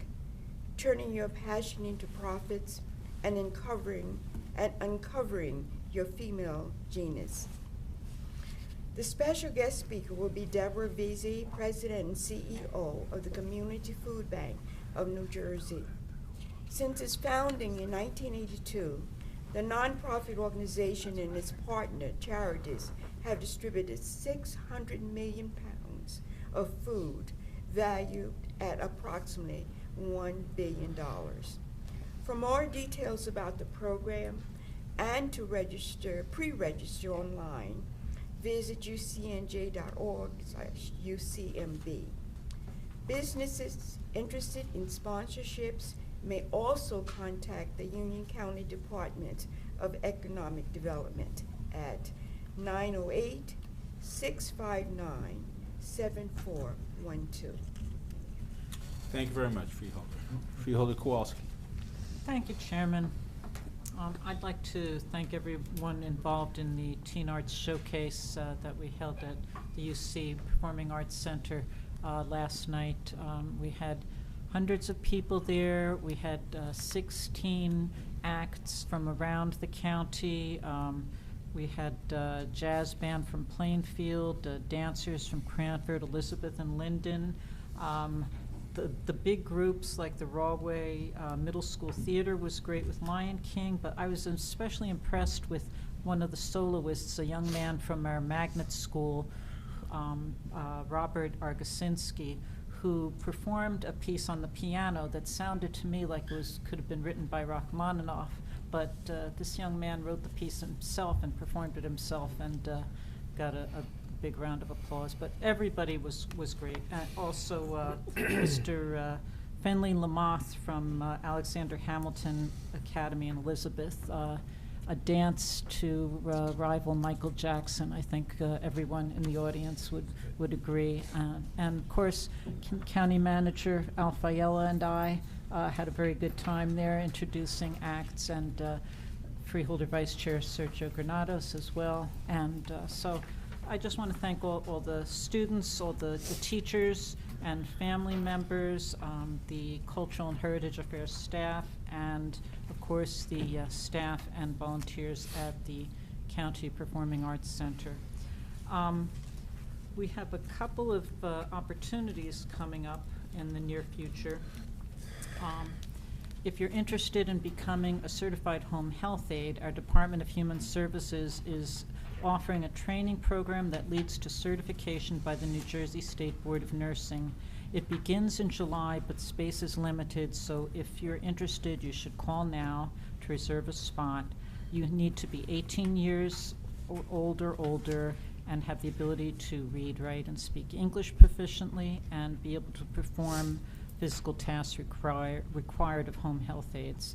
turning your passion into profits, and uncovering your female genius. The special guest speaker will be Deborah Veazey, President and CEO of the Community Food Bank of New Jersey. Since its founding in 1982, the nonprofit organization and its partner charities have distributed 600 million pounds of food valued at approximately $1 billion. For more details about the program and to pre-register online, visit ucnj.org/UCMB. Businesses interested in sponsorships may also contact the Union County Department of Economic Development at 908-659-7412. Thank you very much, Freeholder. Freeholder Kowalski. Thank you, Chairman. I'd like to thank everyone involved in the Teen Arts Showcase that we held at the UC Performing Arts Center last night. We had hundreds of people there. We had 16 acts from around the county. We had jazz band from Plainfield, dancers from Cranford, Elizabeth, and Linden. The big groups like the Rawway Middle School Theater was great with Lion King, but I was especially impressed with one of the soloists, a young man from our magnet school, Robert Argasinski, who performed a piece on the piano that sounded to me like it could have been written by Rachmaninoff, but this young man wrote the piece himself and performed it himself, and got a big round of applause. But everybody was great. Also, Mr. Fenley Lamoth from Alexander Hamilton Academy in Elizabeth, a dance to rival Michael Jackson. I think everyone in the audience would agree. And of course, County Manager Al Fayella and I had a very good time there introducing acts, and Freeholder Vice Chair Sergio Granados as well. And so I just want to thank all the students, all the teachers and family members, the Cultural and Heritage Affairs staff, and of course the staff and volunteers at the County Performing Arts Center. We have a couple of opportunities coming up in the near future. If you're interested in becoming a certified home health aide, our Department of Human Services is offering a training program that leads to certification by the New Jersey State Board of Nursing. It begins in July, but space is limited, so if you're interested, you should call now to reserve a spot. You need to be 18 years older, and have the ability to read, write, and speak English proficiently, and be able to perform physical tasks required of home health aides.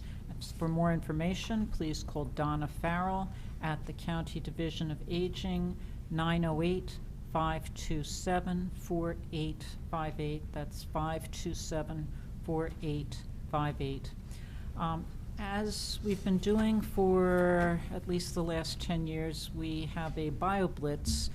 For more information, please call Donna Farrell at the County Division of Aging, 908-527-4858. That's 527-4858. As we've been doing for at least the last 10 years, we have a BioBlitz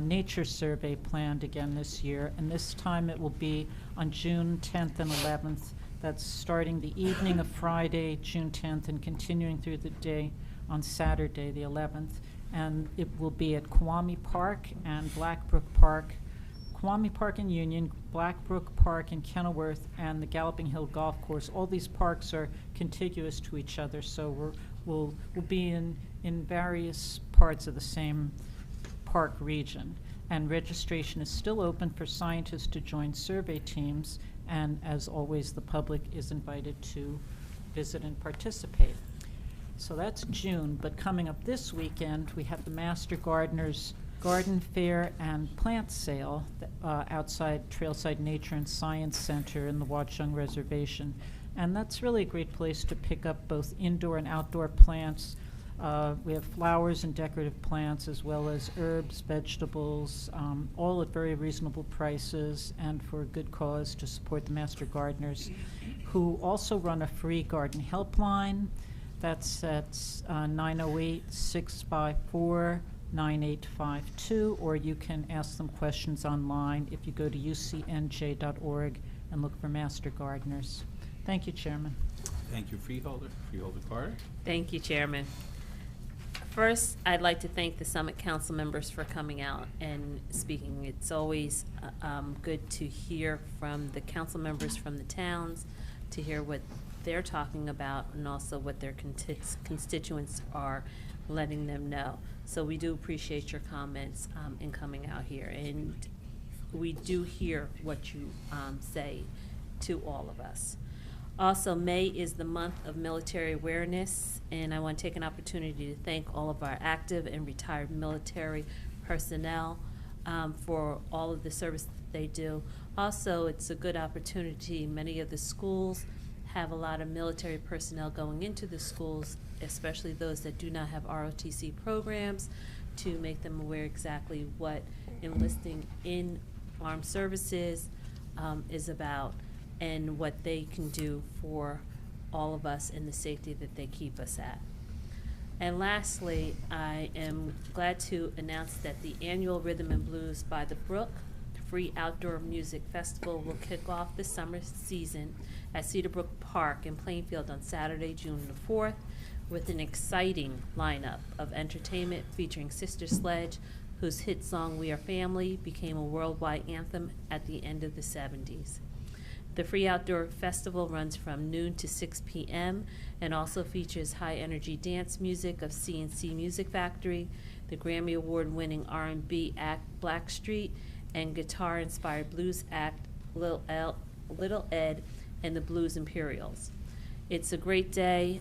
nature survey planned again this year, and this time it will be on June 10th and 11th. That's starting the evening of Friday, June 10th, and continuing through the day on Saturday, the 11th. And it will be at Kwame Park and Blackbrook Park, Kwame Park in Union, Blackbrook Park in Kenilworth, and the Galloping Hill Golf Course. All these parks are contiguous to each other, so we'll be in various parts of the same park region. And registration is still open for scientists to join survey teams, and as always, the public is invited to visit and participate. So that's June, but coming up this weekend, we have the Master Gardeners Garden Fair and Plant Sale outside Trailside Nature and Science Center in the Watchung Reservation. And that's really a great place to pick up both indoor and outdoor plants. We have flowers and decorative plants, as well as herbs, vegetables, all at very reasonable prices and for a good cause to support the Master Gardeners, who also run a free garden helpline. That's at 908-654-9852, or you can ask them questions online if you go to ucnj.org and look for Master Gardeners. Thank you, Chairman. Thank you, Freeholder. Freeholder Carter. Thank you, Chairman. First, I'd like to thank the Summit Council members for coming out and speaking. It's always good to hear from the council members from the towns, to hear what they're talking about, and also what their constituents are letting them know. So we do appreciate your comments in coming out here, and we do hear what you say to all of us. Also, May is the month of military awareness, and I want to take an opportunity to thank all of our active and retired military personnel for all of the service that they do. Also, it's a good opportunity. Many of the schools have a lot of military personnel going into the schools, especially those that do not have ROTC programs, to make them aware exactly what enlisting in armed services is about and what they can do for all of us and the safety that they keep us at. And lastly, I am glad to announce that the annual Rhythm and Blues by the Brook free outdoor music festival will kick off the summer season at Cedar Brook Park in Plainfield on Saturday, June the 4th, with an exciting lineup of entertainment featuring Sister Sledge, whose hit song We Are Family became a worldwide anthem at the end of the 70s. The free outdoor festival runs from noon to 6 p.m. and also features high-energy dance music of C&C Music Factory, the Grammy Award-winning R&B act Blackstreet, and guitar-inspired blues act Little Ed and the Blues Imperials. It's a great day.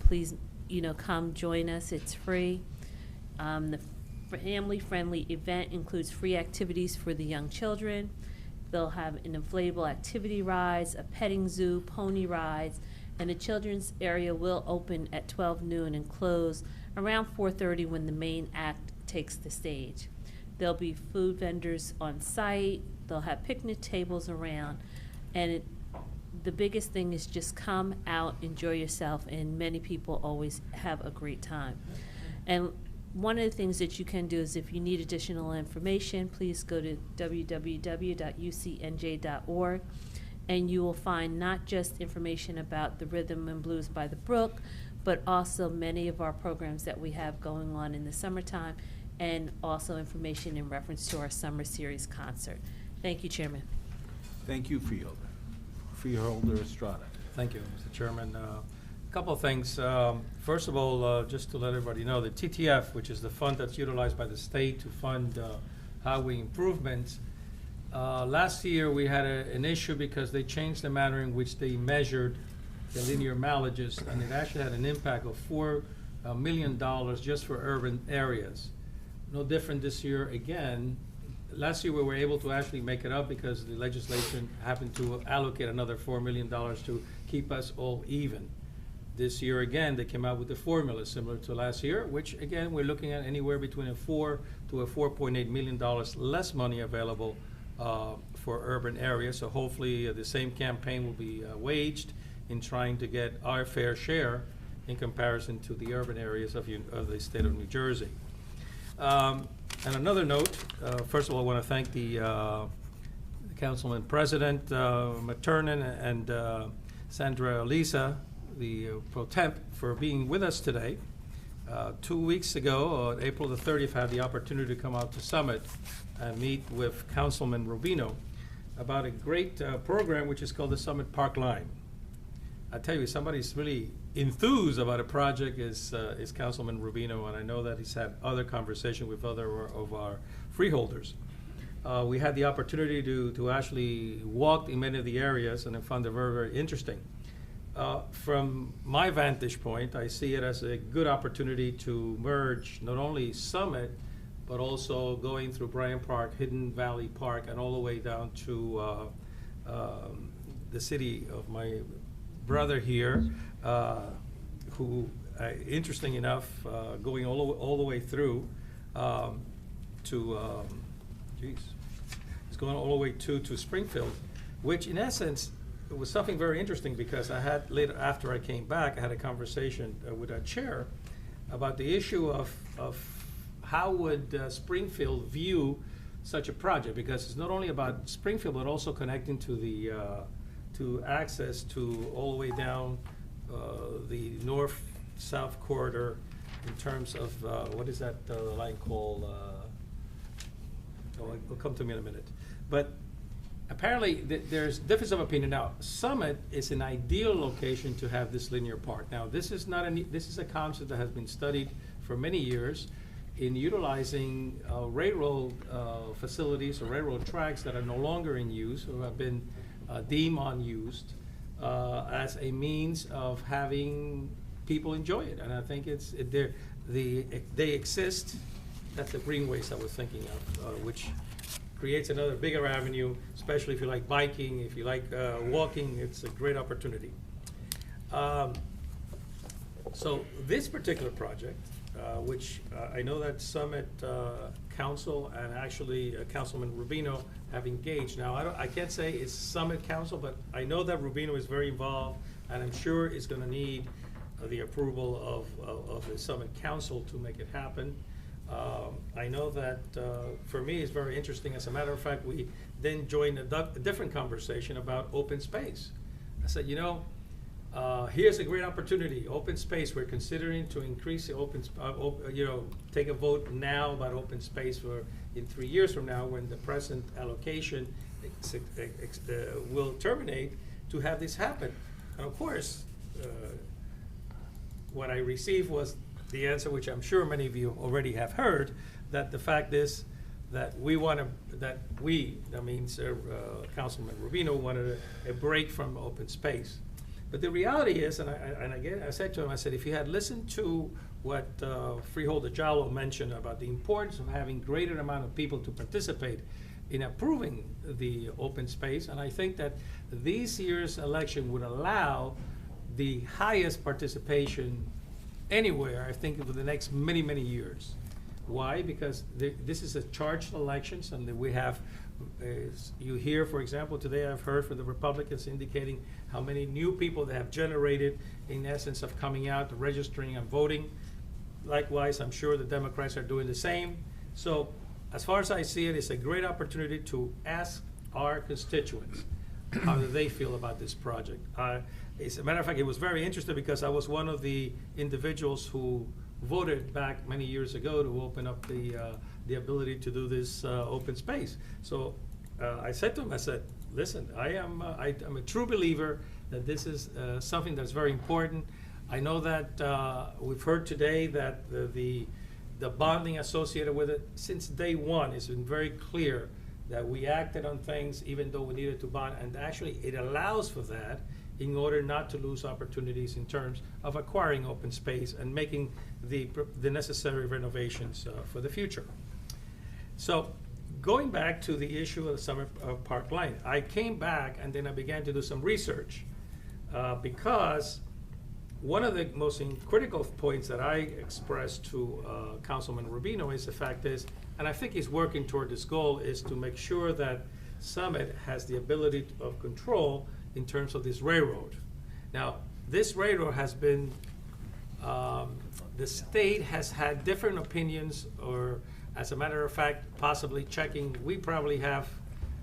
Please, come join us. It's free. The family-friendly event includes free activities for the young children. They'll have an inflatable activity rides, a petting zoo, pony rides, and the children's area will open at 12 noon and close around 4:30 when the main act takes the stage. There'll be food vendors on site. They'll have picnic tables around, and the biggest thing is just come out, enjoy yourself, and many people always have a great time. And one of the things that you can do is if you need additional information, please go to www.ucnj.org, and you will find not just information about the Rhythm and Blues by the Brook, but also many of our programs that we have going on in the summertime, and also information in reference to our summer series concert. Thank you, Chairman. Thank you, Freeholder. Freeholder Estrada. Thank you, Mr. Chairman. A couple of things. First of all, just to let everybody know, the TTF, which is the fund that's utilized by the state to fund highway improvements, last year we had an issue because they changed the manner in which they measured the linear mileages, and it actually had an impact of $4 million just for urban areas. No different this year again. Last year we were able to actually make it up because the legislation happened to allocate another $4 million to keep us all even. This year again, they came out with a formula similar to last year, which again, we're looking at anywhere between a $4 to a $4.8 million less money available for urban areas. So hopefully the same campaign will be waged in trying to get our fair share in comparison to the urban areas of the state of New Jersey. And another note, first of all, I want to thank the Councilman President Maternan and Sandra Lisa, the pro temp, for being with us today. 2 weeks ago, on April the 30th, I had the opportunity to come out to Summit and meet with Councilman Rubino about a great program which is called the Summit Park Line. I tell you, somebody's really enthused about a project is Councilman Rubino, and I know that he's had other conversation with other of our freeholders. We had the opportunity to actually walk in many of the areas, and I found it very, very interesting. From my vantage point, I see it as a good opportunity to merge not only Summit, but also going through Bryant Park, Hidden Valley Park, and all the way down to the city of my brother here, who, interesting enough, going all the way through to, it's going all the way to Springfield, which in essence, it was something very interesting because I had later, after I came back, I had a conversation with our chair about the issue of how would Springfield view such a project, because it's not only about Springfield but also connecting to the to access to all the way down the north-south corridor in terms of what is that line called? It'll come to me in a minute, but. Apparently, there's difference of opinion. Now, Summit is an ideal location to have this linear park. Now, this is a concept that has been studied for many years in utilizing railroad facilities or railroad tracks that are no longer in use or have been deemed unused as a means of having people enjoy it. And I think they exist That's the green waste I was thinking of, which creates another bigger avenue, especially if you like biking, if you like walking, it's a great opportunity. So this particular project, which I know that Summit Council and actually Councilman Rubino have engaged. Now, I can't say it's Summit Council, but I know that Rubino is very involved, and I'm sure it's gonna need the approval of the Summit Council to make it happen. I know that for me it's very interesting. As a matter of fact, we then joined a different conversation about open space. I said, you know, here's a great opportunity, open space. We're considering to increase the take a vote now about open space for in 3 years from now, when the present allocation will terminate, to have this happen. And of course, what I received was the answer, which I'm sure many of you already have heard, that the fact is that that means Councilman Rubino wanted a break from open space. But the reality is, and again, I said to him, I said, if you had listened to what Freeholder Jallo mentioned about the importance of having greater amount of people to participate in approving the open space, and I think that this year's election would allow the highest participation anywhere, I think, for the next many, many years. Why? Because this is a charged elections, and we have, you hear, for example, today I've heard from the Republicans indicating how many new people they have generated, in essence, of coming out, registering and voting. Likewise, I'm sure the Democrats are doing the same. So, as far as I see it, it's a great opportunity to ask our constituents how do they feel about this project. As a matter of fact, it was very interesting because I was one of the individuals who voted back many years ago to open up the ability to do this open space. So I said to him, I said, listen, I'm a true believer that this is something that's very important. I know that we've heard today that the bonding associated with it, since day one, it's been very clear that we acted on things even though we needed to bond, and actually it allows for that in order not to lose opportunities in terms of acquiring open space and making the necessary renovations for the future. So going back to the issue of the Summer Park Lane, I came back and then I began to do some research because one of the most critical points that I expressed to Councilman Rubino is the fact is, and I think he's working toward this goal, is to make sure that Summit has the ability of control in terms of this railroad. Now, this railroad has been, the state has had different opinions, or as a matter of fact, possibly checking, we probably have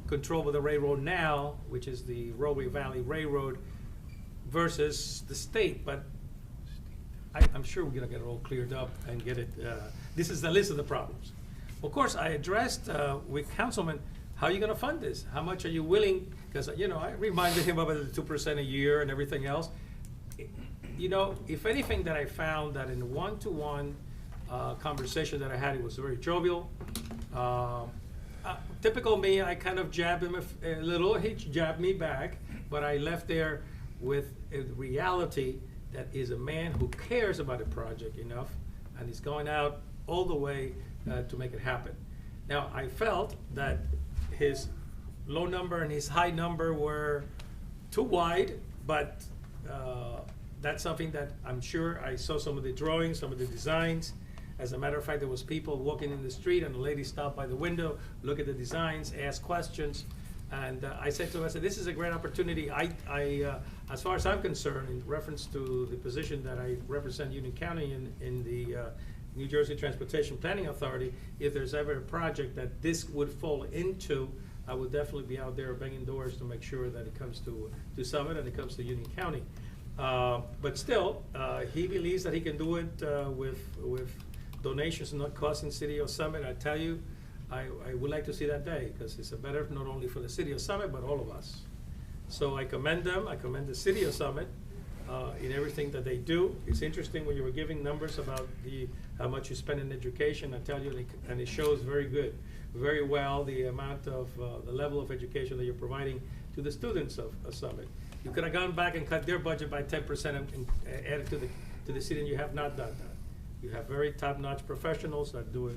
control of the railroad now, which is the Railway Valley Railroad, versus the state, but I'm sure we're gonna get it all cleared up and get it, this is the list of the problems. Of course, I addressed with Councilman, how are you gonna fund this? How much are you willing, because I reminded him about the 2% a year and everything else. If anything that I found that in the one-to-one conversation that I had, it was very jovial. Typical me, I kind of jabbed him a little, he jabbed me back, but I left there with a reality that is a man who cares about a project enough and is going out all the way to make it happen. Now, I felt that his low number and his high number were too wide, but that's something that I'm sure I saw some of the drawings, some of the designs. As a matter of fact, there was people walking in the street and a lady stopped by the window, look at the designs, ask questions. And I said to him, I said, this is a great opportunity. As far as I'm concerned, in reference to the position that I represent Union County in the New Jersey Transportation Planning Authority, if there's ever a project that this would fall into, I would definitely be out there banging doors to make sure that it comes to Summit and it comes to Union County. But still, he believes that he can do it with donations not costing City of Summit. I tell you, I would like to see that day, because it's a better not only for the City of Summit, but all of us. So I commend them, I commend the City of Summit in everything that they do. It's interesting when you were giving numbers about how much you spend in education, I tell you, and it shows very well the amount of, the level of education that you're providing to the students of Summit. You could have gone back and cut their budget by 10% and added to the city, and you have not done that. You have very top-notch professionals that do a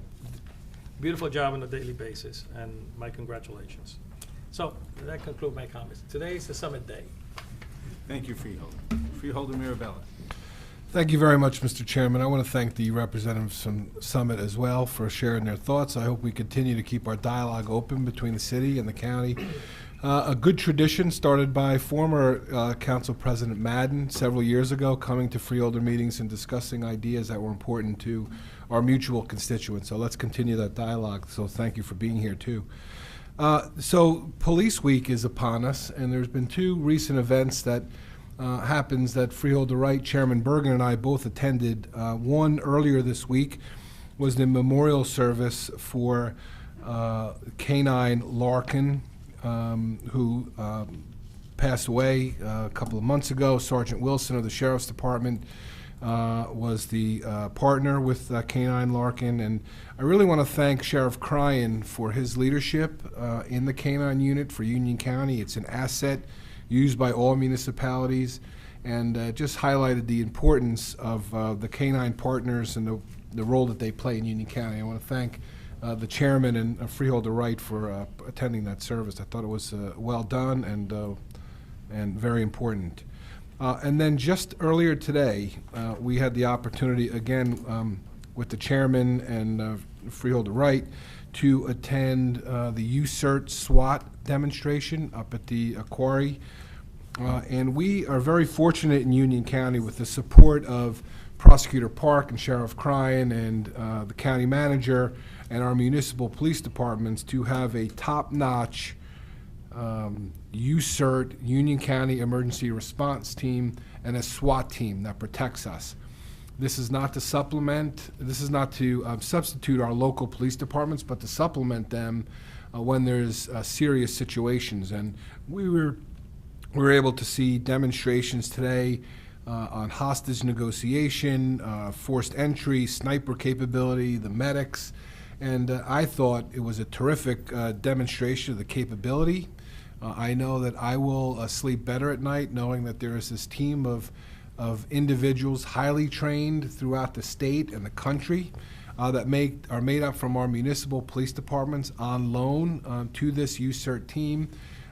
beautiful job on a daily basis, and my congratulations. So that concludes my comments. Today is the summit day. Thank you, Freeholder. Freeholder Mirabella. Thank you very much, Mr. Chairman. I want to thank the representatives from Summit as well for sharing their thoughts. I hope we continue to keep our dialogue open between the city and the county. A good tradition started by former Council President Madden several years ago, coming to Freeholder meetings and discussing ideas that were important to our mutual constituents. So let's continue that dialogue. So thank you for being here, too. So Police Week is upon us, and there's been two recent events that happens that Freeholder Wright, Chairman Bergen, and I both attended. One earlier this week was the memorial service for Canine Larkin, who passed away a couple of months ago. Sergeant Wilson of the Sheriff's Department was the partner with Canine Larkin, and I really want to thank Sheriff Cryan for his leadership in the Canine unit for Union County. It's an asset used by all municipalities, and just highlighted the importance of the canine partners and the role that they play in Union County. I want to thank the chairman and Freeholder Wright for attending that service. I thought it was well done and very important. And then just earlier today, we had the opportunity again with the chairman and Freeholder Wright to attend the UCERT SWAT demonstration up at the quarry. And we are very fortunate in Union County with the support of Prosecutor Park and Sheriff Cryan and the county manager and our municipal police departments to have a top-notch UCERT, Union County Emergency Response Team, and a SWAT team that protects us. This is not to substitute our local police departments, but to supplement them when there's serious situations. And we were able to see demonstrations today on hostage negotiation, forced entry, sniper capability, the medics, and I thought it was a terrific demonstration of the capability. I know that I will sleep better at night knowing that there is this team of individuals highly trained throughout the state and the country that are made up from our municipal police departments on loan to this UCERT team,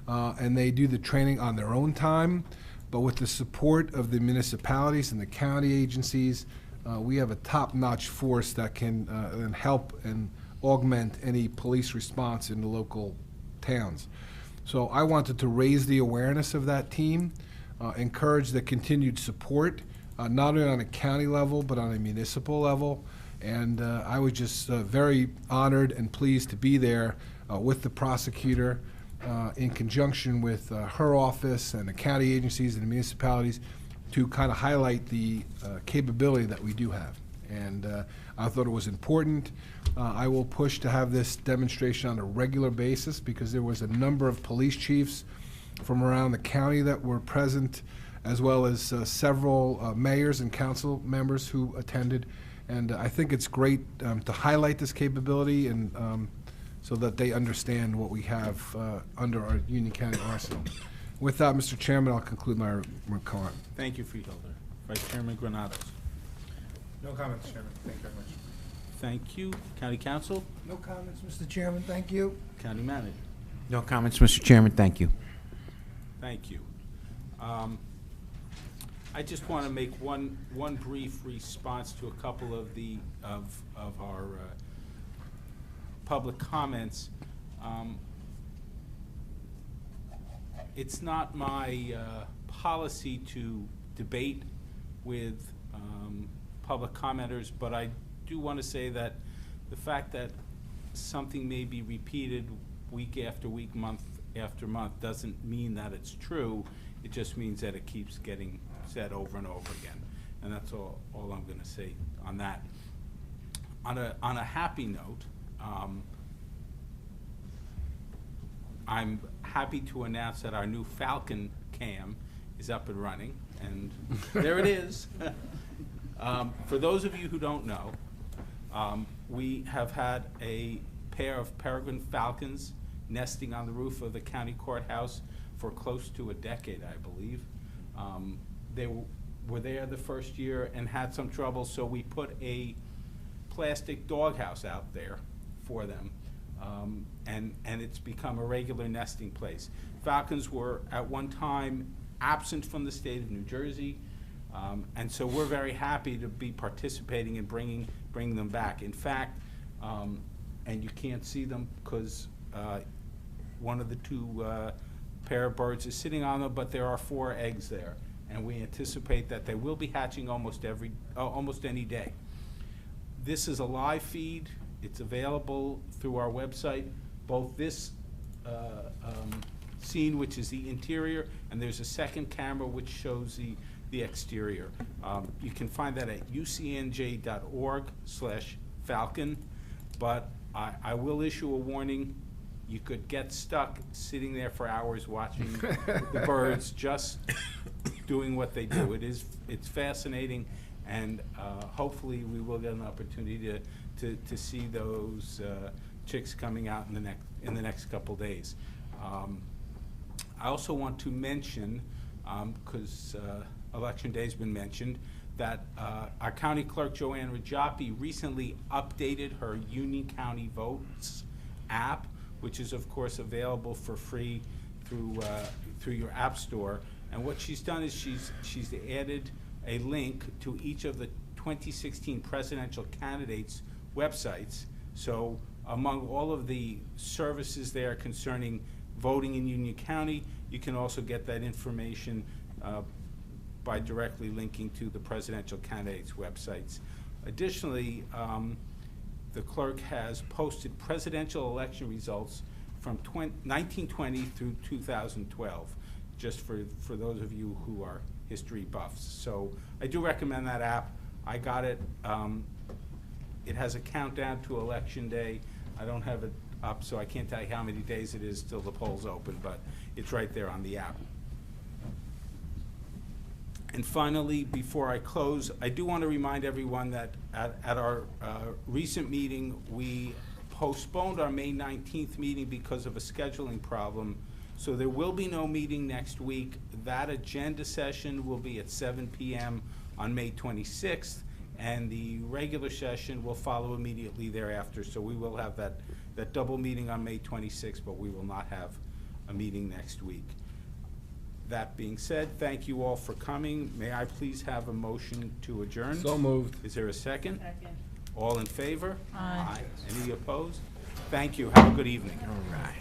and they do the training on their own time. But with the support of the municipalities and the county agencies, we have a top-notch force that can help and augment any police response in the local towns. So I wanted to raise the awareness of that team, encourage the continued support, not only on a county level, but on a municipal level. And I was just very honored and pleased to be there with the prosecutor in conjunction with her office and the county agencies and the municipalities to kind of highlight the capability that we do have. And I thought it was important. I will push to have this demonstration on a regular basis because there was a number of police chiefs from around the county that were present, as well as several mayors and council members who attended. And I think it's great to highlight this capability and so that they understand what we have under our Union County arsenal. With that, Mr. Chairman, I'll conclude my comment. Thank you, Freeholder. Vice Chairman Granados. No comments, Chairman. Thank you very much. Thank you. County Council. No comments, Mr. Chairman. Thank you. County Manager. No comments, Mr. Chairman. Thank you. Thank you. I just want to make one brief response to a couple of our public comments. It's not my policy to debate with public commenters, but I do want to say that the fact that something may be repeated week after week, month after month, doesn't mean that it's true. It just means that it keeps getting said over and over again. And that's all I'm going to say on that. On a happy note, I'm happy to announce that our new Falcon cam is up and running, and there it is. For those of you who don't know, we have had a pair of peregrine falcons nesting on the roof of the county courthouse for close to a decade, I believe. were there the first year and had some trouble, so we put a plastic doghouse out there for them. And it's become a regular nesting place. Falcons were at one time absent from the state of New Jersey, and so we're very happy to be participating in bringing them back. In fact, and you can't see them because one of the two pair of birds is sitting on them, but there are 4 eggs there, and we anticipate that they will be hatching almost any day. This is a live feed. It's available through our website, both this scene, which is the interior, and there's a second camera which shows the exterior. You can find that at ucnj.org/falcon, but I will issue a warning. You could get stuck sitting there for hours watching the birds just doing what they do. It's fascinating, and hopefully we will get an opportunity to see those chicks coming out in the next couple days. I also want to mention, because Election Day's been mentioned, that our County Clerk, Joanne Rajapi, recently updated her Union County Votes app, which is of course available for free through your app store. And what she's done is she's added a link to each of the 2016 presidential candidates' websites. So among all of the services there concerning voting in Union County, you can also get that information by directly linking to the presidential candidates' websites. Additionally, the clerk has posted presidential election results from 1920 through 2012, just for those of you who are history buffs. So I do recommend that app. I got it. It has a countdown to Election Day. I don't have it up, so I can't tell you how many days it is till the polls open, but it's right there on the app. And finally, before I close, I do want to remind everyone that at our recent meeting, we postponed our May 19th meeting because of a scheduling problem. So there will be no meeting next week. That agenda session will be at 7 p.m. on May 26th, and the regular session will follow immediately thereafter. So we will have that double meeting on May 26th, but we will not have a meeting next week. That being said, thank you all for coming. May I please have a motion to adjourn? So moved. Is there a second? Second. All in favor? Aye. Any opposed? Thank you. Have a good evening. All right.